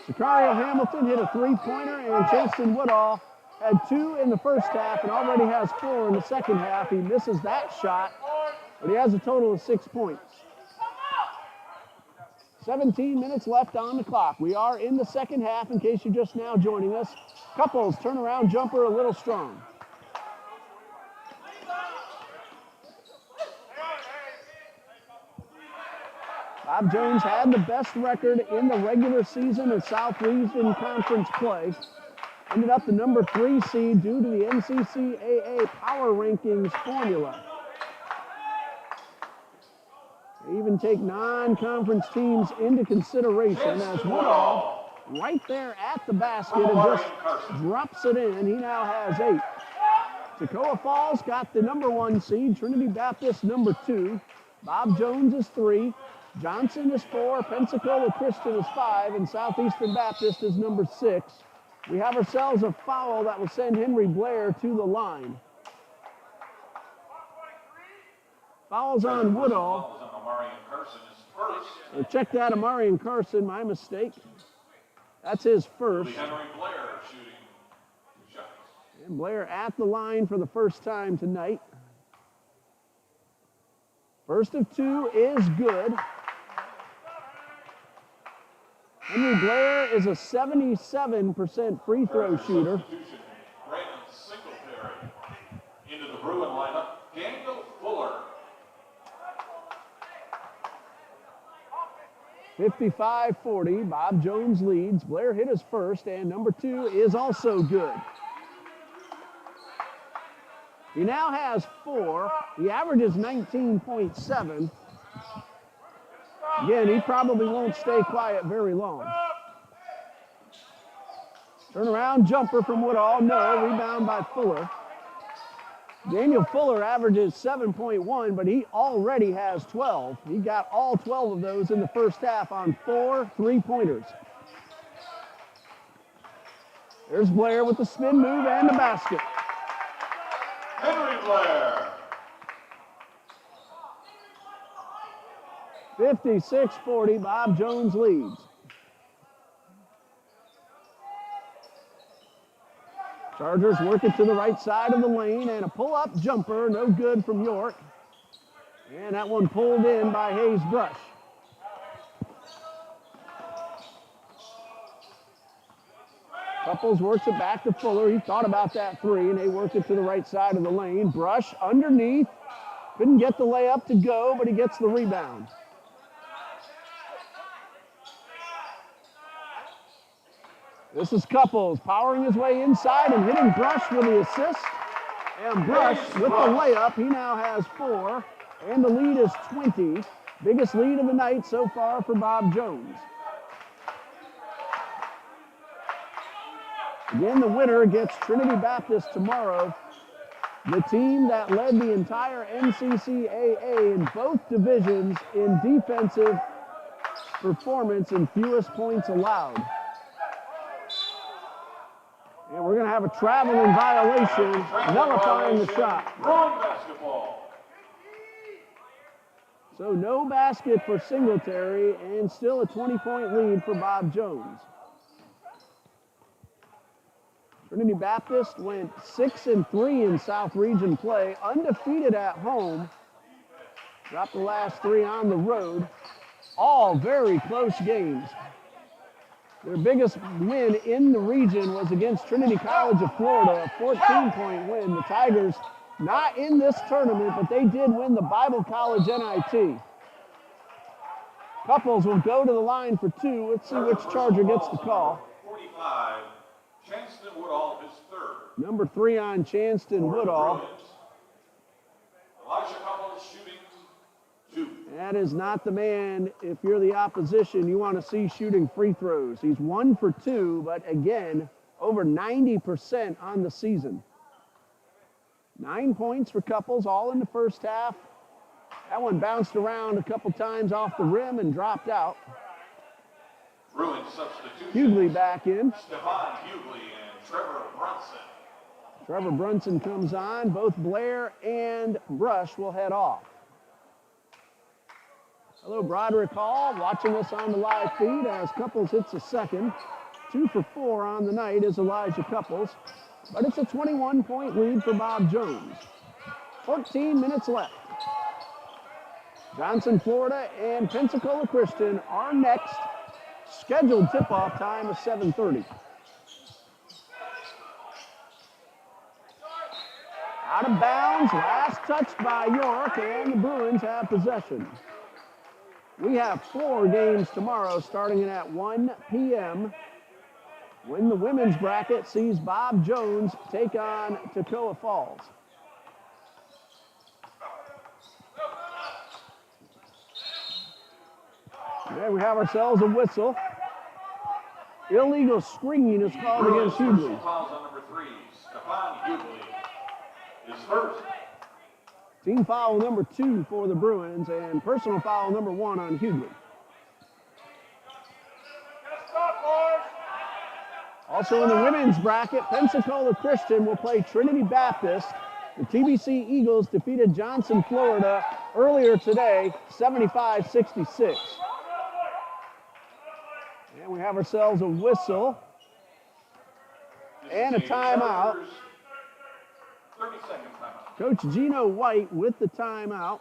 Sicario Hamilton hit a 3-pointer, and Chanston Woodall had 2 in the first half and already has 4 in the second half. He misses that shot, but he has a total of 6 points. 17 minutes left on the clock. We are in the second half in case you're just now joining us. Couples turnaround jumper a little strong. Bob Jones had the best record in the regular season of Southeastern Conference play. Ended up the number 3 seed due to the NCCAA Power Rankings formula. They even take non-conference teams into consideration as Woodall right there at the basket and just drops it in. He now has 8. Toccoa Falls got the number 1 seed, Trinity Baptist number 2. Bob Jones is 3. Johnson is 4, Pensacola Christian is 5, and Southeastern Baptist is number 6. We have ourselves a foul that will send Henry Blair to the line. Fouls on Woodall. Check that, Omarion Carson, my mistake. That's his first. Henry Blair shooting 2 shots. And Blair at the line for the first time tonight. First of 2 is good. Henry Blair is a 77% free throw shooter. Brandon Singletary into the Bruin lineup. Daniel Fuller. 55-40, Bob Jones leads. Blair hit his first, and number 2 is also good. He now has 4. He averages 19.7. Again, he probably won't stay quiet very long. Turnaround jumper from Woodall, no. Rebound by Fuller. Daniel Fuller averages 7.1, but he already has 12. He got all 12 of those in the first half on 4 3-pointers. There's Blair with the spin move and the basket. Henry Blair. 56-40, Bob Jones leads. Chargers work it to the right side of the lane, and a pull-up jumper, no good from York. And that one pulled in by Hayes Brush. Couples works it back to Fuller. He thought about that three, and they worked it to the right side of the lane. Brush underneath. Couldn't get the layup to go, but he gets the rebound. This is Couples powering his way inside and hitting Brush with the assist. And Brush with the layup, he now has 4, and the lead is 20. Biggest lead of the night so far for Bob Jones. Again, the winner gets Trinity Baptist tomorrow. The team that led the entire NCCAA in both divisions in defensive performance and fewest points allowed. And we're going to have a traveling violation, nullifying the shot. Wrong basketball. So no basket for Singletary, and still a 20-point lead for Bob Jones. Trinity Baptist went 6-3 in South Region play, undefeated at home. Dropped the last 3 on the road. All very close games. Their biggest win in the region was against Trinity College of Florida, a 14-point win. The Tigers not in this tournament, but they did win the Bible College NIT. Couples will go to the line for 2. Let's see which Charger gets the call. 45, Chanston Woodall, his third. Number 3 on Chanston Woodall. Elijah Couples shooting 2. That is not the man, if you're the opposition, you want to see shooting free throws. He's 1 for 2, but again, over 90% on the season. 9 points for Couples, all in the first half. That one bounced around a couple times off the rim and dropped out. Bruin substitution. Hughley back in. Stephon Hughley and Trevor Brunson. Trevor Brunson comes on. Both Blair and Brush will head off. Hello, Broderick Hall, watching us on the live feed as Couples hits a second. 2 for 4 on the night is Elijah Couples. But it's a 21-point lead for Bob Jones. 14 minutes left. Johnson, Florida, and Pensacola Christian are next. Scheduled tip-off time is 7:30. Out of bounds, last touched by York, and the Bruins have possession. We have 4 games tomorrow starting at 1 p.m. when the women's bracket sees Bob Jones take on Toccoa Falls. There we have ourselves a whistle. Illegal screening is called against Hughley. Fouls on number 3, Stephon Hughley. His first. Team foul number 2 for the Bruins, and personal foul number 1 on Hughley. Also in the women's bracket, Pensacola Christian will play Trinity Baptist. The TBC Eagles defeated Johnson, Florida earlier today, 75-66. And we have ourselves a whistle and a timeout. 30-second timeout. Coach Gino White with the timeout.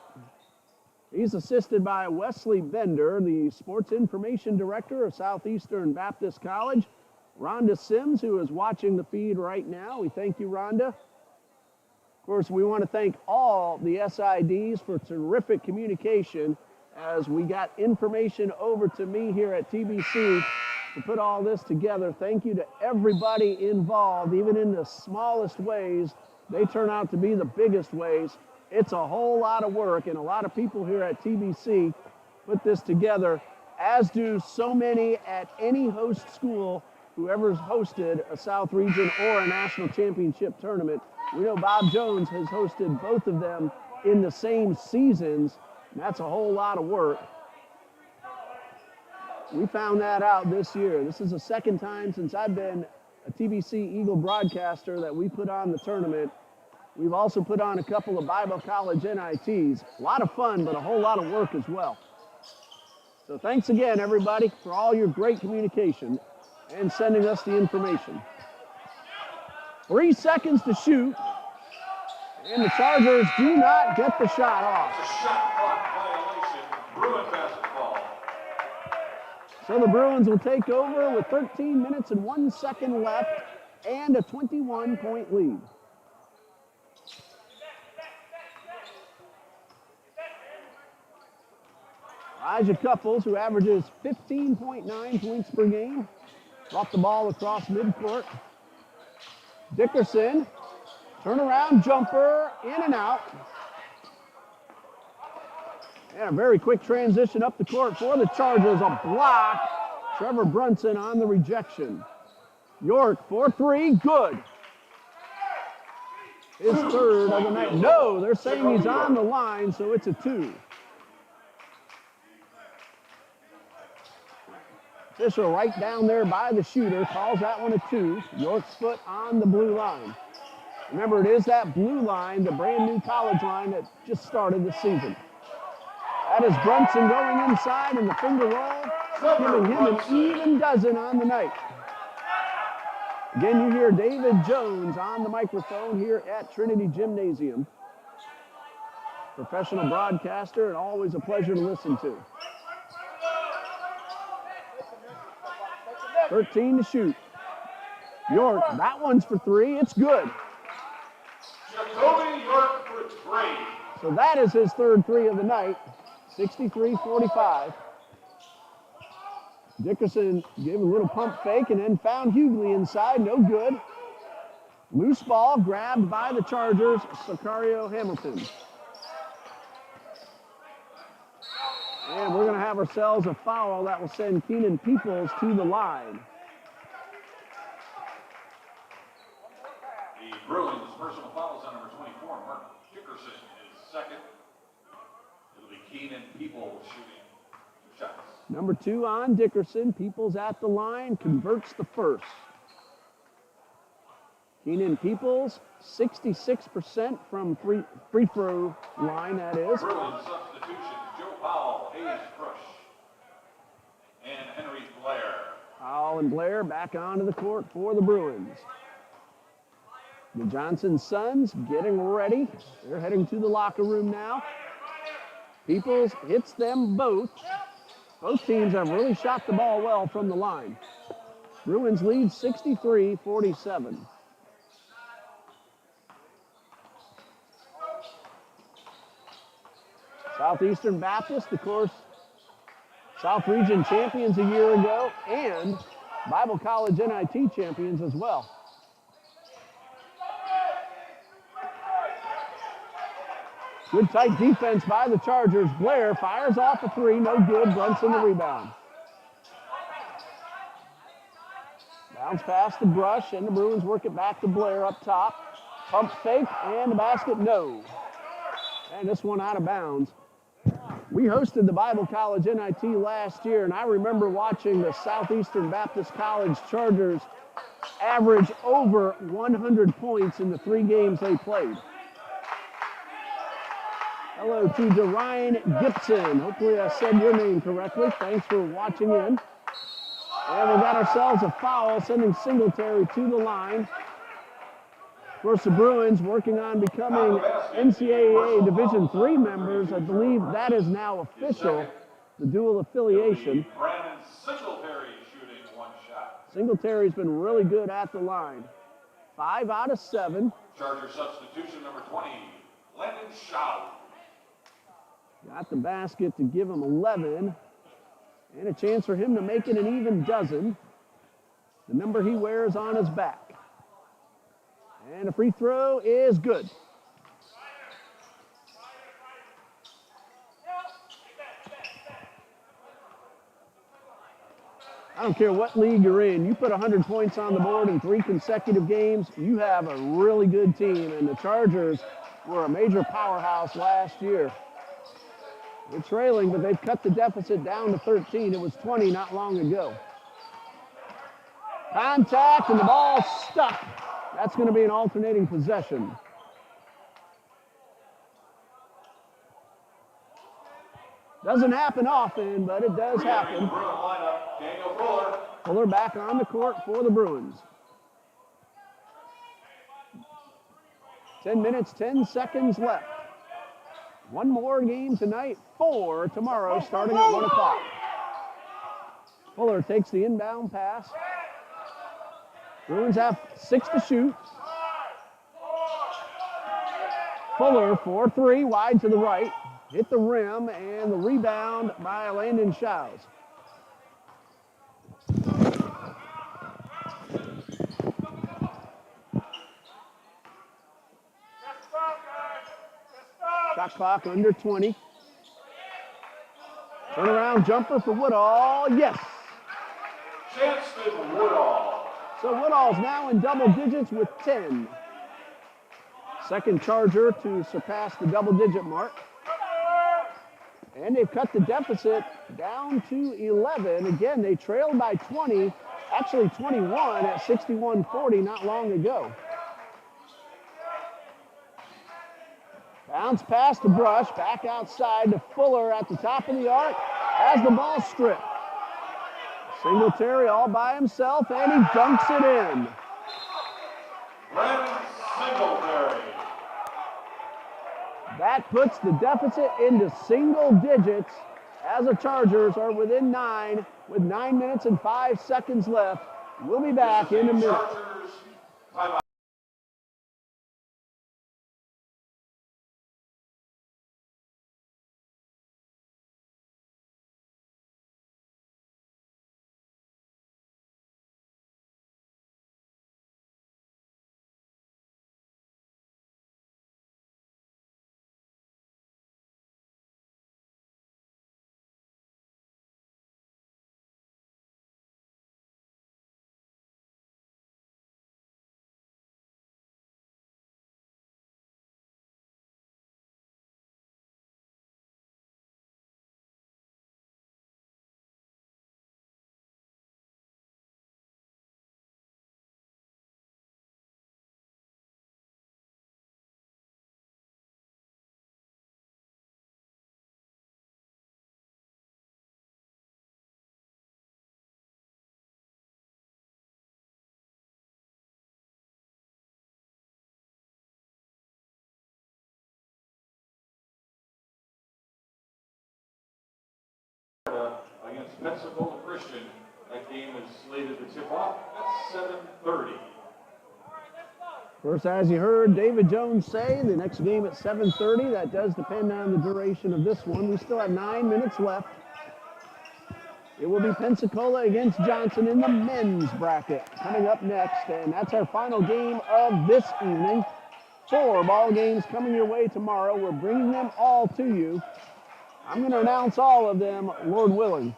He's assisted by Wesley Bender, the Sports Information Director of Southeastern Baptist College. Rhonda Sims, who is watching the feed right now. We thank you, Rhonda. Of course, we want to thank all the SIDs for terrific communication as we got information over to me here at TBC to put all this together. Thank you to everybody involved, even in the smallest ways. They turn out to be the biggest ways. It's a whole lot of work, and a lot of people here at TBC put this together, as do so many at any host school, whoever's hosted a South Region or a national championship tournament. We know Bob Jones has hosted both of them in the same seasons, and that's a whole lot of work. We found that out this year. This is the second time since I've been a TBC Eagle broadcaster that we put on the tournament. We've also put on a couple of Bible College NITs. A lot of fun, but a whole lot of work as well. So thanks again, everybody, for all your great communication and sending us the information. 3 seconds to shoot, and the Chargers do not get the shot off. It's a shot clock violation, Bruin basketball. So the Bruins will take over with 13 minutes and 1 second left and a 21-point lead. Elijah Couples, who averages 15.9 points per game, brought the ball across midcourt. Dickerson, turnaround jumper, in and out. And a very quick transition up the court for the Chargers, a block. Trevor Brunson on the rejection. York for 3, good. His third of the night. No, they're saying he's on the line, so it's a 2. Official right down there by the shooter calls that one a 2. York's foot on the blue line. Remember, it is that blue line, the brand new college line that just started this season. That is Brunson going inside and the finger roll, giving him an even dozen on the night. Again, you hear David Jones on the microphone here at Trinity Gymnasium. Professional broadcaster and always a pleasure to listen to. 13 to shoot. York, that one's for 3. It's good. Jacoby York for 3. So that is his third 3 of the night. 63-45. Dickerson gave a little pump fake and then found Hughley inside. No good. Loose ball grabbed by the Chargers. Sicario Hamilton. And we're going to have ourselves a foul that will send Keenan Peoples to the line. The Bruins' personal foul is on number 24. Mark Dickerson is second. It'll be Keenan Peoples shooting 2 shots. Number 2 on Dickerson. Peoples at the line, converts the first. Keenan Peoples, 66% from free throw line, that is. Bruins substitution, Joe Powell, Hayes Crush, and Henry Blair. Powell and Blair back onto the court for the Bruins. The Johnson Sons getting ready. They're heading to the locker room now. Peoples hits them both. Both teams have really shot the ball well from the line. Bruins lead 63-47. Southeastern Baptist, of course, South Region champions a year ago and Bible College NIT champions as well. Good tight defense by the Chargers. Blair fires off a 3, no good. Brunson the rebound. Bounce past the Brush, and the Bruins work it back to Blair up top. Pump fake, and the basket, no. And this one out of bounds. We hosted the Bible College NIT last year, and I remember watching the Southeastern Baptist College Chargers average over 100 points in the 3 games they played. Hello to Ryan Gibson. Hopefully I said your name correctly. Thanks for watching in. And we got ourselves a foul, sending Singletary to the line. Of course, the Bruins working on becoming NCAA Division III members. I believe that is now official, the dual affiliation. Brandon Singletary shooting 1 shot. Singletary's been really good at the line. 5 out of 7. Charger substitution number 20, Landon Shaw. Got the basket to give him 11. And a chance for him to make it an even dozen. The number he wears on his back. And a free throw is good. I don't care what league you're in, you put 100 points on the board in 3 consecutive games, you have a really good team, and the Chargers were a major powerhouse last year. They're trailing, but they've cut the deficit down to 13. It was 20 not long ago. Contact, and the ball stuck. That's going to be an alternating possession. Doesn't happen often, but it does happen. Fuller back on the court for the Bruins. 10 minutes, 10 seconds left. One more game tonight, 4 tomorrow, starting at 1 o'clock. Fuller takes the inbound pass. Bruins have 6 to shoot. Fuller for 3, wide to the right. Hit the rim, and the rebound by Landon Shows. Shot clock under 20. Turnaround jumper for Woodall. Yes. Chancellor Woodall. So Woodall's now in double digits with 10. Second Charger to surpass the double-digit mark. And they've cut the deficit down to 11. Again, they trailed by 20, actually 21 at 61-40 not long ago. Bounce pass to Brush, back outside to Fuller at the top of the arc, has the ball stripped. Singletary all by himself, and he dunks it in. Brandon Singletary. That puts the deficit into single digits as the Chargers are within 9 with 9 minutes and 5 seconds left. We'll be back in a minute. Against Pensacola Christian. That game is slated to tip off at 7:30. Of course, as you heard David Jones say, the next game at 7:30. That does depend on the duration of this one. We still have 9 minutes left. It will be Pensacola against Johnson in the men's bracket coming up next, and that's our final game of this evening. 4 ball games coming your way tomorrow. We're bringing them all to you. I'm going to announce all of them, Lord willing.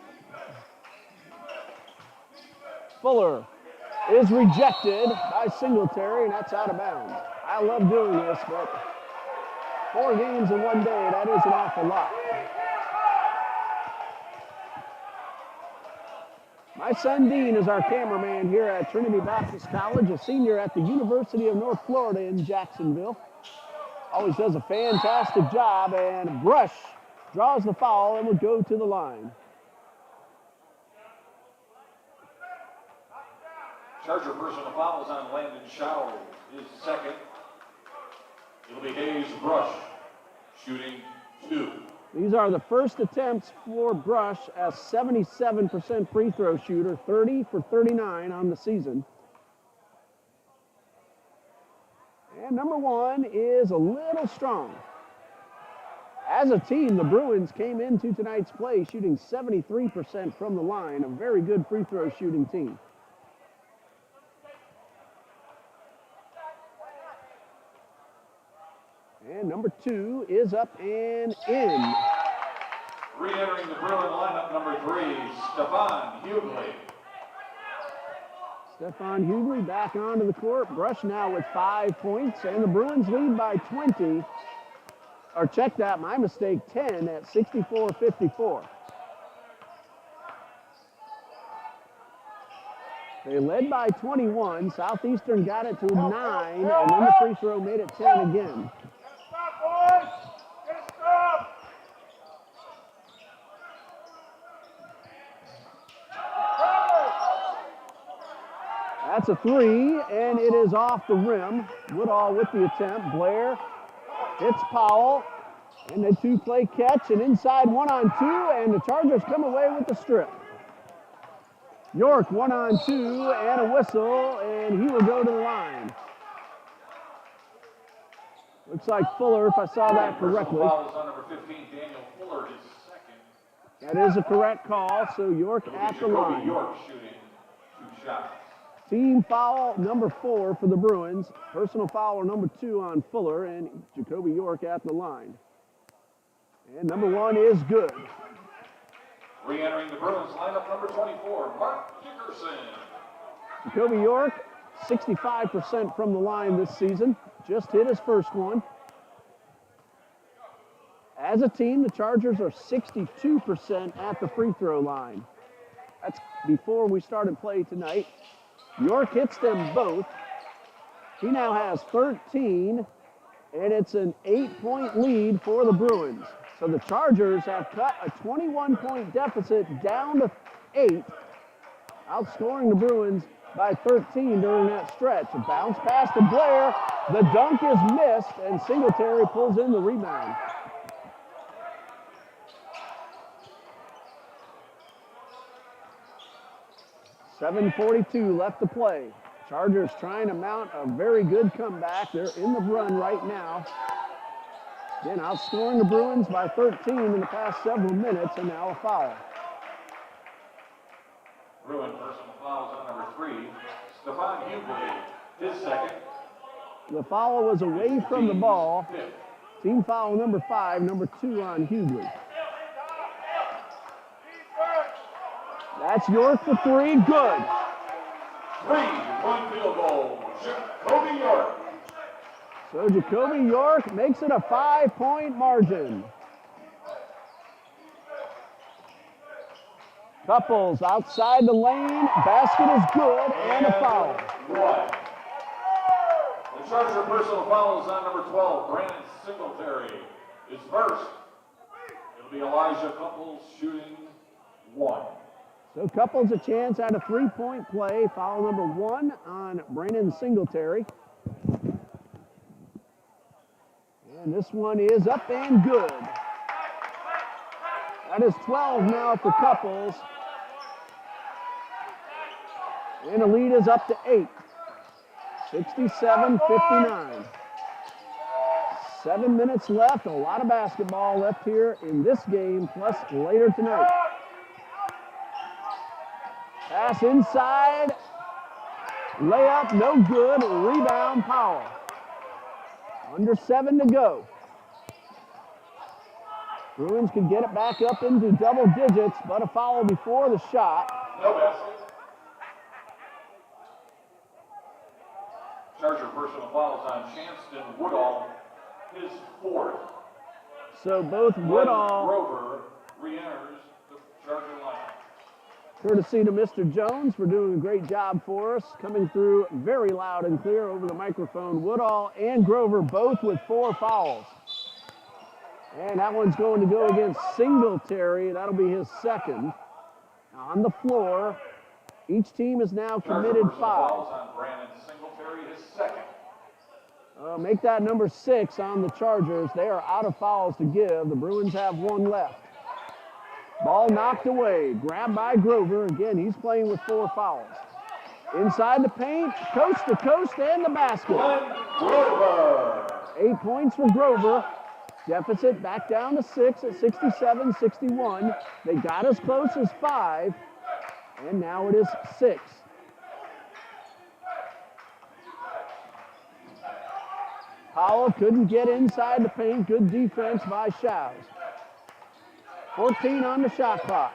Fuller is rejected by Singletary, and that's out of bounds. I love doing this, but 4 games in one day, that is an awful lot. My son Dean is our cameraman here at Trinity Baptist College, a senior at the University of North Florida in Jacksonville. Always does a fantastic job, and Brush draws the foul and will go to the line. Charger personal fouls on Landon Shower, his second. It'll be Hayes Brush, shooting 2. These are the first attempts for Brush, a 77% free throw shooter, 30 for 39 on the season. And number 1 is a little strong. As a team, the Bruins came into tonight's play shooting 73% from the line, a very good free throw shooting team. And number 2 is up and in. Re-entering the Bruin lineup, number 3, Stephon Hughley. Stephon Hughley back onto the court. Brush now with 5 points, and the Bruins lead by 20. Or check that, my mistake, 10 at 64-54. They led by 21. Southeastern got it to 9, and then the free throw made it 10 again. That's a 3, and it is off the rim. Woodall with the attempt. Blair hits Powell, and a two-play catch, and inside 1-on-2, and the Chargers come away with the strip. York 1-on-2, and a whistle, and he will go to the line. Looks like Fuller, if I saw that correctly. Fouls on number 15, Daniel Fuller, his second. That is a correct call, so York at the line. York shooting 2 shots. Team foul number 4 for the Bruins. Personal foul number 2 on Fuller, and Jacoby York at the line. And number 1 is good. Re-entering the Bruins lineup, number 24, Mark Dickerson. Jacoby York, 65% from the line this season. Just hit his first one. As a team, the Chargers are 62% at the free throw line. That's before we started play tonight. York hits them both. He now has 13, and it's an 8-point lead for the Bruins. So the Chargers have cut a 21-point deficit down to 8, outscoring the Bruins by 13 during that stretch. A bounce pass to Blair. The dunk is missed, and Singletary pulls in the rebound. .42 left to play. Chargers trying to mount a very good comeback. They're in the run right now. Again, outscoring the Bruins by 13 in the past several minutes, and now a foul. Bruin personal fouls on number 3, Stephon Hughley, his second. The foul was away from the ball. Team foul number 5, number 2 on Hughley. That's York for 3, good. 3-point field goal, Jacoby York. So Jacoby York makes it a 5-point margin. Couples outside the lane, basket is good, and a foul. The Charger personal foul is on number 12, Brandon Singletary. His first. It'll be Elijah Couples shooting 1. So Couples a chance at a 3-point play. Foul number 1 on Brandon Singletary. And this one is up and good. That is 12 now for Couples. And the lead is up to 8. 67-59. 7 minutes left. A lot of basketball left here in this game, plus later tonight. Pass inside. Layup, no good. Rebound, Powell. Under 7 to go. Bruins can get it back up into double digits, but a foul before the shot. No basket. Charger personal fouls on Chanston Woodall, his 4th. So both Woodall, Grover re-enters the Charger lineup. courtesy to Mr. Jones for doing a great job for us, coming through very loud and clear over the microphone. Woodall and Grover both with 4 fouls. And that one's going to go against Singletary. That'll be his second. On the floor, each team has now committed 5. Fouls on Brandon Singletary, his second. Make that number 6 on the Chargers. They are out of fouls to give. The Bruins have 1 left. Ball knocked away. Grabbed by Grover. Again, he's playing with 4 fouls. Inside the paint, coast to coast, and the basket. Grover. 8 points for Grover. Deficit back down to 6 at 67-61. They got as close as 5, and now it is 6. Powell couldn't get inside the paint. Good defense by Shows. 14 on the shot clock.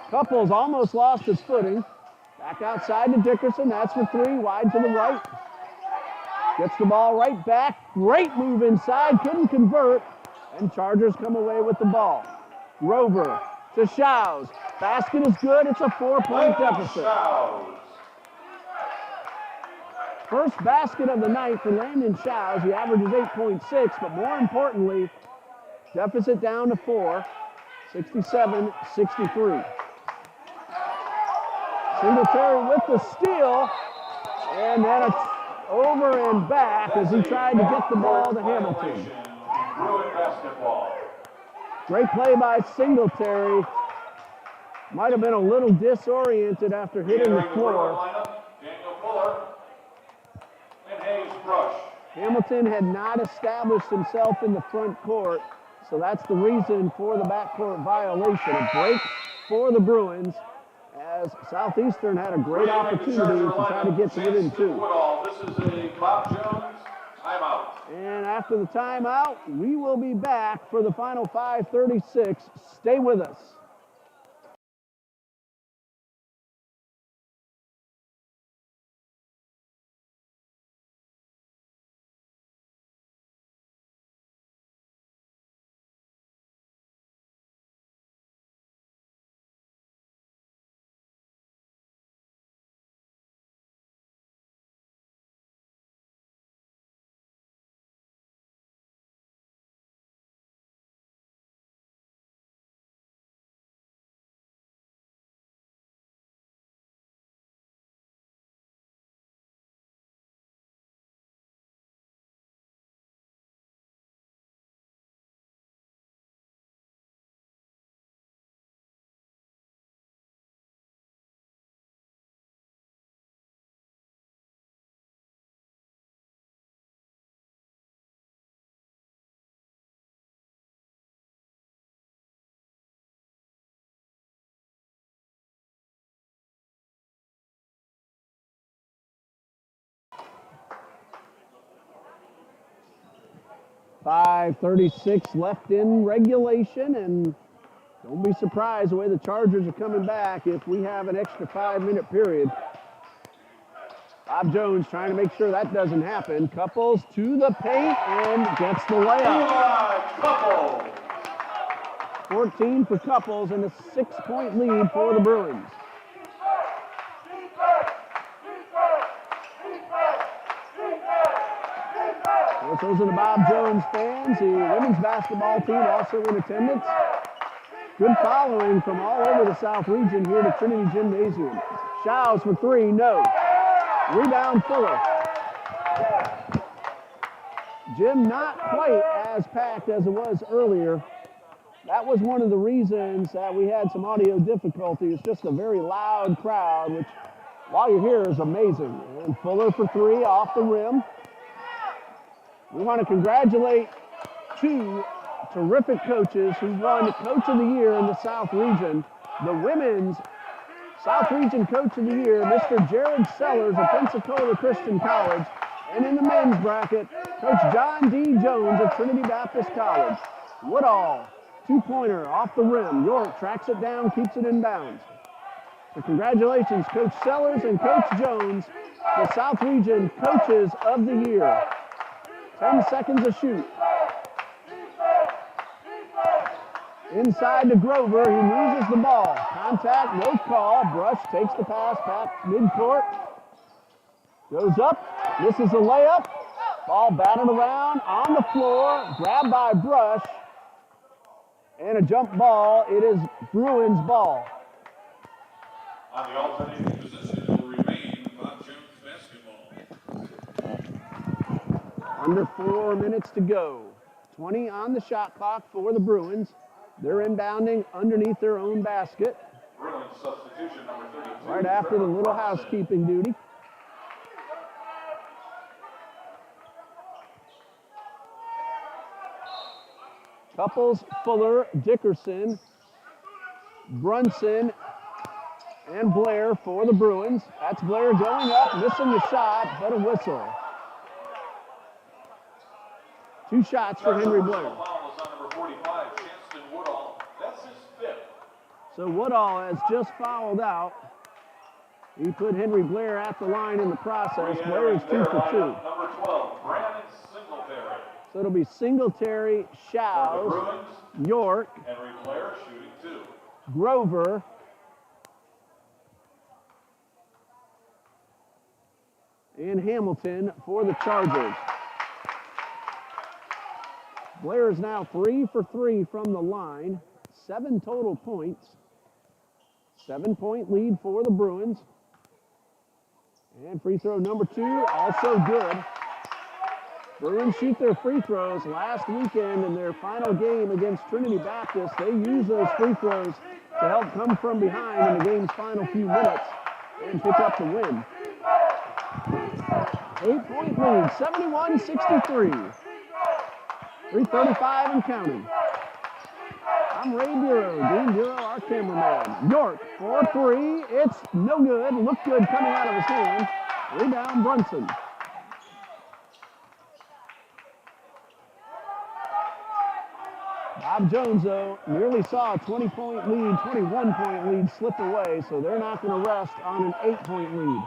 Couples almost lost his footing. Back outside to Dickerson. That's for three. Wide to the right. Gets the ball right back. Great move inside. Couldn't convert. And Chargers come away with the ball. Grover to Shows. Basket is good. It's a 4-point deficit. First basket of the night for Landon Shows. He averages 8.6, but more importantly, deficit down to 4, 67-63. Singletary with the steal, and then it's over and back as he tried to get the ball to Hamilton. Great play by Singletary. Might have been a little disoriented after hitting the floor. Hamilton had not established himself in the front court, so that's the reason for the backcourt violation. A break for the Bruins as Southeastern had a great opportunity to try to get to within 2. This is a Bob Jones timeout. And after the timeout, we will be back for the final 5:36. Stay with us. .536 left in regulation, and don't be surprised the way the Chargers are coming back if we have an extra 5-minute period. Bob Jones trying to make sure that doesn't happen. Couples to the paint and gets the layup. 14 for Couples and a 6-point lead for the Bruins. Those are the Bob Jones fans. The women's basketball team also in attendance. Good following from all over the South region here to Trinity Gymnasium. Shows for three, no. Rebound Fuller. Gym not quite as packed as it was earlier. That was one of the reasons that we had some audio difficulties. Just a very loud crowd, which while you're here is amazing. And Fuller for three off the rim. We want to congratulate two terrific coaches who won Coach of the Year in the South Region. The women's South Region Coach of the Year, Mr. Jared Sellers of Pensacola Christian College. And in the men's bracket, Coach John D. Jones of Trinity Baptist College. Woodall, two-pointer off the rim. York tracks it down, keeps it in bounds. So congratulations, Coach Sellers and Coach Jones, the South Region Coaches of the Year. 10 seconds to shoot. Inside to Grover, he loses the ball. Contact, no call. Brush takes the pass back midcourt. Goes up, misses a layup. Ball batted around on the floor, grabbed by Brush. And a jump ball. It is Bruins ball. On the alternating position, it will remain Bob Jones basketball. Under 4 minutes to go. 20 on the shot clock for the Bruins. They're inbounding underneath their own basket. Bruins substitution number 32. Right after the little housekeeping duty. Couples, Fuller, Dickerson, Brunson, and Blair for the Bruins. That's Blair going up, missing the shot, but a whistle. 2 shots for Henry Blair. So Woodall has just fouled out. He put Henry Blair at the line in the process. Blair is 2 Blair for 2. Number 12, Brandon Singletary. So it'll be Singletary, For the Shows, Bruins, York, Henry Blair shooting 2. Grover, and Hamilton for the Chargers. Blair is now 3 for 3 from the line. 7 total points. 7-point lead for the Bruins. And free throw number 2, also good. Bruins shoot their free throws last weekend in their final game against Trinity Baptist. They used those free throws to help come from behind in the game's final few minutes and pick up the win. 8-point lead, 71-63. 3:35 and counting. I'm Ray Bureau, Dean Bureau, our cameraman. York, 4-3, it's no good. Looked good coming out of his hand. Rebound, Brunson. Bob Jones, though, nearly saw a 20-point lead, 21-point lead slip away, so they're not going to rest on an 8-point lead.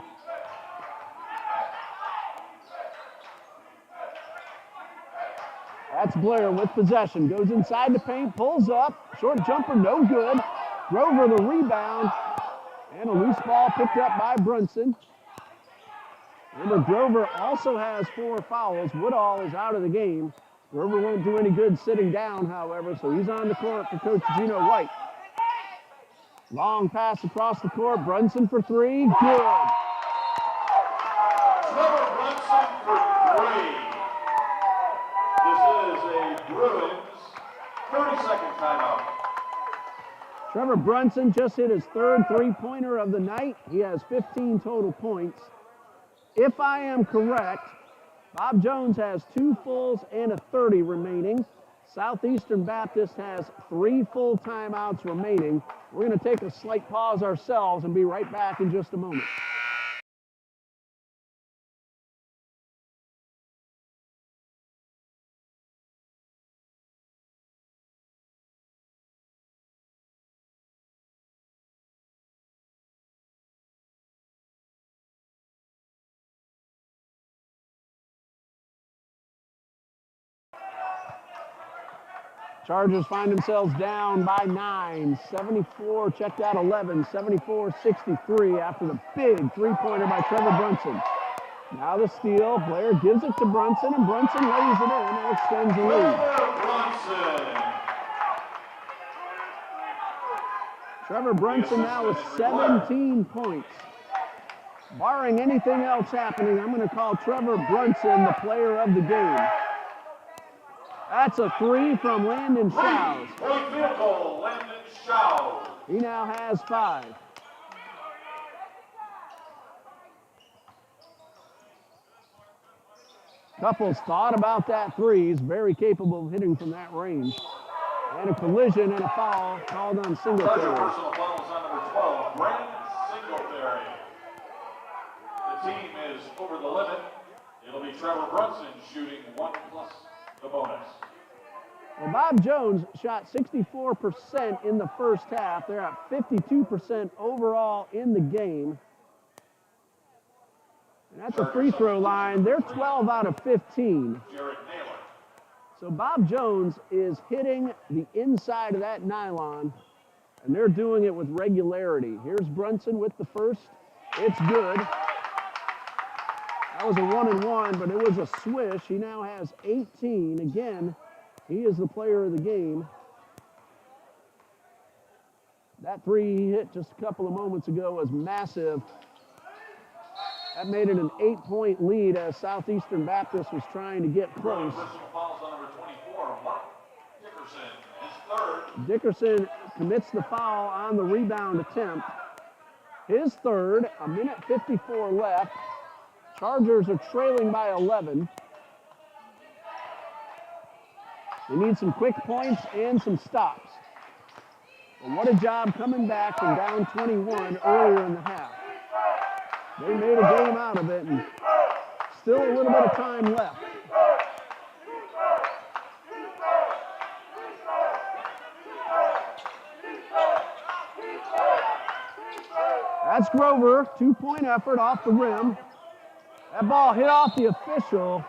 That's Blair with possession. Goes inside the paint, pulls up. Short jumper, no good. Grover the rebound. And a loose ball picked up by Brunson. Remember, Grover also has 4 fouls. Woodall is out of the game. Grover won't do any good sitting down, however, so he's on the court for Coach Gino White. Long pass across the court. Brunson for 3. Good. Trevor Brunson for 3. This is a Bruins 30-second timeout. Trevor Brunson just hit his 3rd three-pointer of the night. He has 15 total points. If I am correct, Bob Jones has 2 fulls and a 30 remaining. Southeastern Baptist has 3 full timeouts remaining. We're going to take a slight pause ourselves and be right back in just a moment. Chargers find themselves down by 9. 74, checked out 11, 74-63 after the big three-pointer by Trevor Brunson. Now the steal, Blair gives it to Brunson, and Brunson lays it in and extends the lead. Trevor Brunson now with 17 points. Barring anything else happening, I'm going to call Trevor Brunson the player of the game. That's a 3 from Landon Shows. Point field goal, Landon Shows. He now has 5. Couples thought about that 3. He's very capable of hitting from that range. And a collision and a foul called on Singletary. Personal fouls on number 12, Brandon Singletary. The team is over the limit. It'll be Trevor Brunson shooting 1 plus the bonus. Well, Bob Jones shot 64% in the first half. They're at 52% overall in the game. And at the free throw line, they're 12 out of 15. So Bob Jones is hitting the inside of that nylon, and they're doing it with regularity. Here's Brunson with the first. It's good. That was a 1-and-1, but it was a swish. He now has 18. Again, he is the player of the game. That 3 he hit just a couple of moments ago was massive. That made it an 8-point lead as Southeastern Baptist was trying to get close. Dickerson commits the foul on the rebound attempt. His 3rd, 1:54 left. Chargers are trailing by 11. They need some quick points and some stops. But what a job coming back from down 21 earlier in the half. They made a game out of it, and still a little bit of time left. That's Grover, 2-point effort off the rim. That ball hit off the official.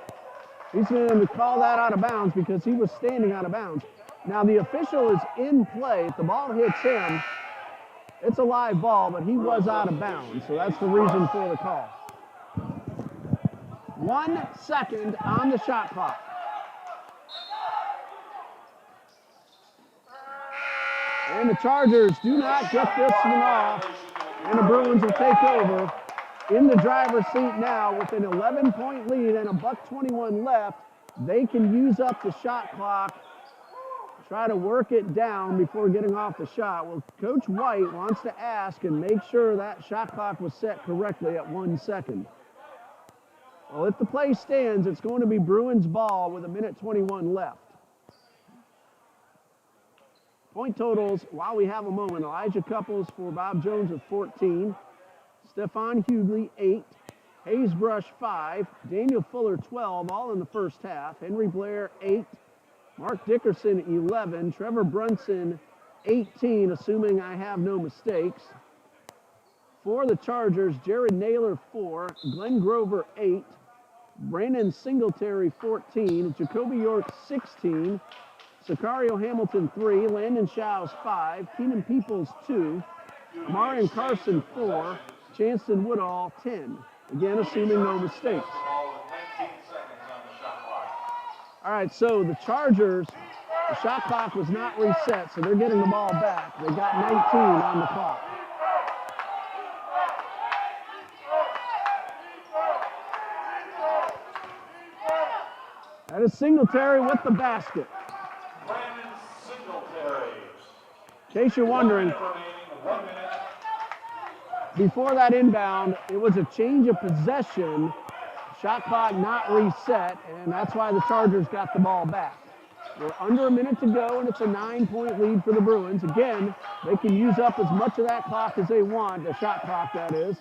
He's going to call that out of bounds because he was standing out of bounds. Now the official is in play. If the ball hits him, it's a live ball, but he was out of bounds, so that's the reason for the call. 1 second on the shot clock. And the Chargers do not get this one off, and the Bruins will take over in the driver's seat now with an 11-point lead and a $1:21 left. They can use up the shot clock, try to work it down before getting off the shot. Well, Coach White wants to ask and make sure that shot clock was set correctly at 1 second. Well, if the play stands, it's going to be Bruins ball with 1:21 left. Point totals, while we have a moment, Elijah Couples for Bob Jones with 14. Stephon Hughley, 8. Hayes Brush, 5. Daniel Fuller, 12, all in the first half. Henry Blair, 8. Mark Dickerson, 11. Trevor Brunson, 18, assuming I have no mistakes. For the Chargers, Jared Naylor, 4. Glenn Grover, 8. Brandon Singletary, 14. Jacoby York, 16. Sicario Hamilton, 3. Landon Shows, 5. Keenan Peoples, 2. Marion Carson, 4. Chanston Woodall, 10. Again, assuming no mistakes. All right, so the Chargers, the shot clock was not reset, so they're getting the ball back. They got 19 on the clock. That is Singletary with the basket. Brandon Singletary. In case you're wondering, 1 minute. before that inbound, it was a change of possession. Shot clock not reset, and that's why the Chargers got the ball back. We're under a minute to go, and it's a 9-point lead for the Bruins. Again, they can use up as much of that clock as they want, the shot clock that is.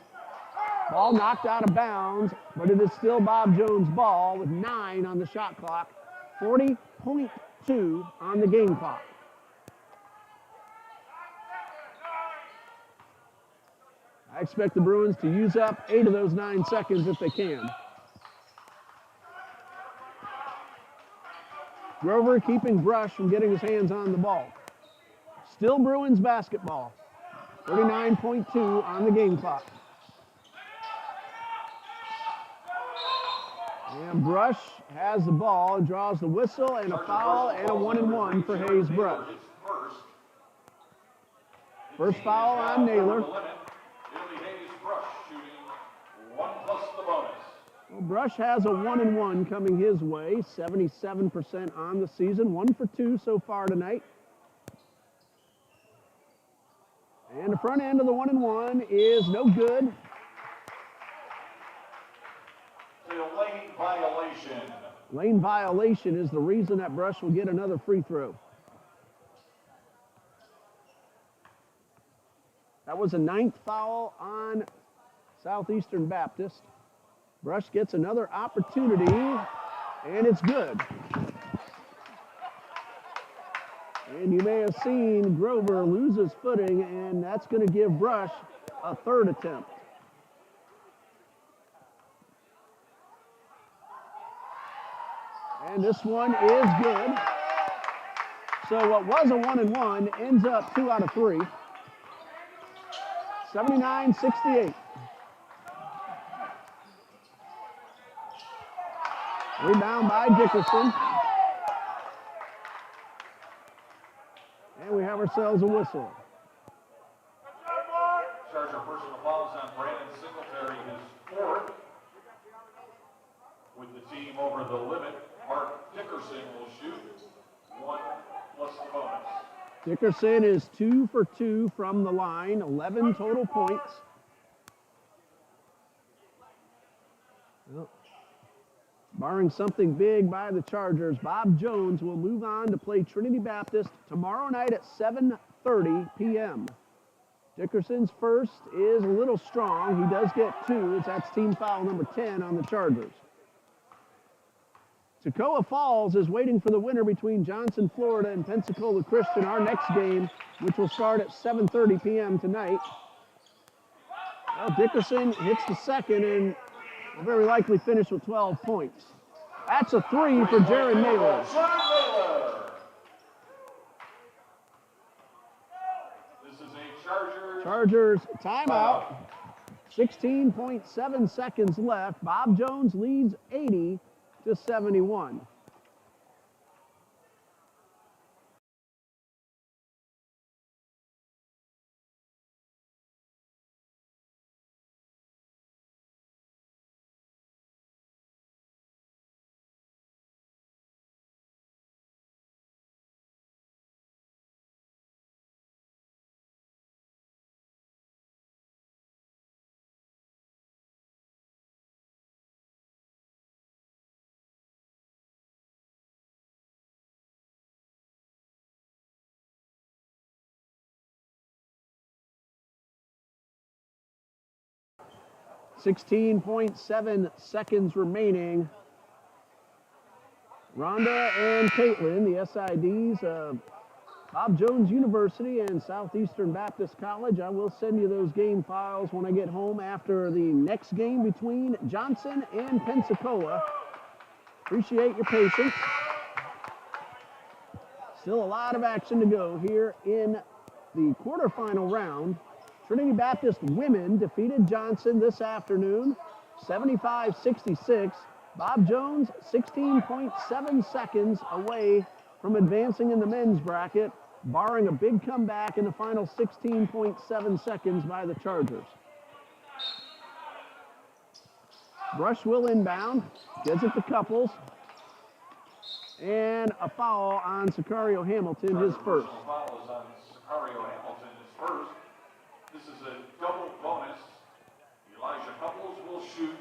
Ball knocked out of bounds, but it is still Bob Jones' ball with 9 on the shot clock, 40.2 on the game clock. I expect the Bruins to use up 8 of those 9 seconds if they can. Grover keeping Brush from getting his hands on the ball. Still Bruins basketball. 39.2 on the game clock. And Brush has the ball and draws the whistle and a foul and a 1-and-1 for Hayes Brush. First foul on Naylor. Well, Brush has a 1-and-1 coming his way, 77% on the season, 1 for 2 so far tonight. And the front end of the 1-and-1 is no good. Lane violation. Lane violation is the reason that Brush will get another free throw. That was a 9th foul on Southeastern Baptist. Brush gets another opportunity, and it's good. And you may have seen Grover lose his footing, and that's going to give Brush a 3rd attempt. And this one is good. So what was a 1-and-1 ends up 2 out of 3. 79-68. Rebound by Dickerson. And we have ourselves a whistle. Charger personal fouls on Brandon Singletary, his 4th. With the team over the limit, Mark Dickerson will shoot 1 plus the bonus. Dickerson is 2 for 2 from the line, 11 total points. Well, barring something big by the Chargers, Bob Jones will move on to play Trinity Baptist tomorrow night at 7:30 p.m. Dickerson's first is a little strong. He does get 2. That's team foul number 10 on the Chargers. Toccoa Falls is waiting for the winner between Johnson, Florida and Pensacola Christian, our next game, which will start at 7:30 p.m. tonight. Well, Dickerson hits the second and will very likely finish with 12 points. That's a three for Jared Naylor. This is a Chargers timeout. 16.7 seconds left. Bob Jones leads 80-71. .7 seconds remaining. Rhonda and Caitlin, the SIDs of Bob Jones University and Southeastern Baptist College. I will send you those game files when I get home after the next game between Johnson and Pensacola. Appreciate your patience. Still a lot of action to go here in the quarterfinal round. Trinity Baptist women defeated Johnson this afternoon, 75-66. Bob Jones, 16.7 seconds away from advancing in the men's bracket, barring a big comeback in the final 16.7 seconds by the Chargers. Brush will inbound, gets it to Couples, and a foul on Sicario Hamilton, his first. Foul is on Sicario Hamilton, his first. This is a double bonus. Elijah Couples will shoot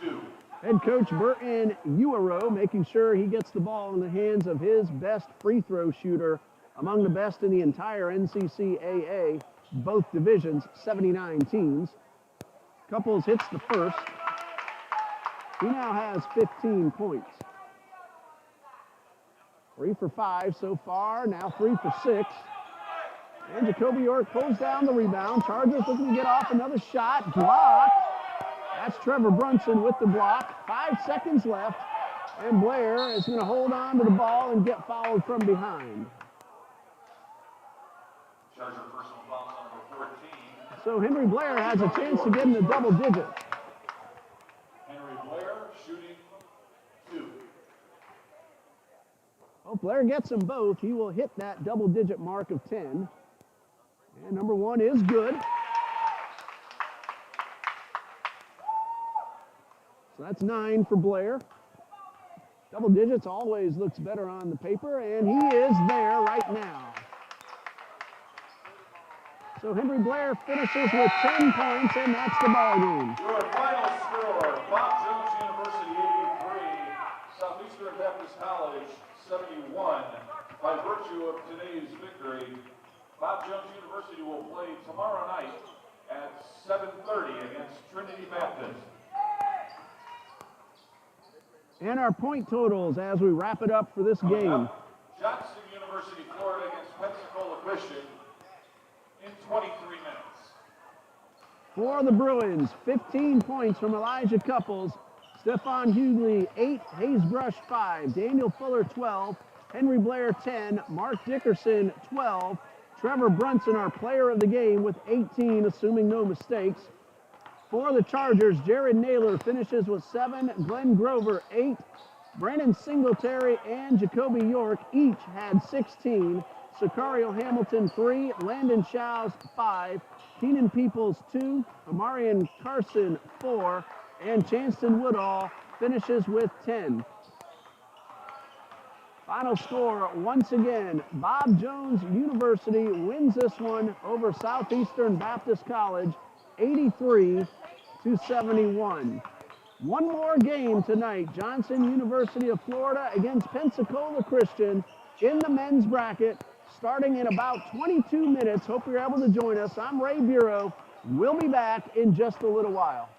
2. Head coach Burton Uero making sure he gets the ball in the hands of his best free throw shooter, among the best in the entire NCCAA, both divisions, 79 teams. Couples hits the first. He now has 15 points. 3 for 5 so far, now 3 for 6. And Jacoby York pulls down the rebound. Chargers looking to get off another shot. Blocked. That's Trevor Brunson with the block. 5 seconds left. And Blair is going to hold on to the ball and get fouled from behind. Charger personal foul number 14. So Henry Blair has a chance to get in the double digits. Henry Blair shooting 2. Well, Blair gets them both. He will hit that double-digit mark of 10. And number 1 is good. So that's 9 for Blair. Double digits always looks better on the paper, and he is there right now. So Henry Blair finishes with 10 points, and that's the ball game. Your final score, Bob Jones University 83, Southeastern Baptist College 71. By virtue of today's victory, Bob Jones University will play tomorrow night at 7:30 against Trinity Baptist. And our point totals as we wrap it up for this game. Johnson University, Florida against Pensacola Christian in 23 minutes. For the Bruins, 15 points from Elijah Couples, Stephon Hughley 8, Hayes Brush 5, Daniel Fuller 12, Henry Blair 10, Mark Dickerson 12, Trevor Brunson, our player of the game, with 18, assuming no mistakes. For the Chargers, Jared Naylor finishes with 7, Glenn Grover 8, Brandon Singletary and Jacoby York each had 16, Sicario Hamilton 3, Landon Shouse 5, Keenan Peoples 2, Amarian Carson 4, and Chanston Woodall finishes with 10. Final score, once again, Bob Jones University wins this one over Southeastern Baptist College, 83-71. One more game tonight, Johnson University of Florida against Pensacola Christian in the men's bracket, starting in about 22 minutes. Hope you're able to join us. I'm Ray Bureau. We'll be back in just a little while.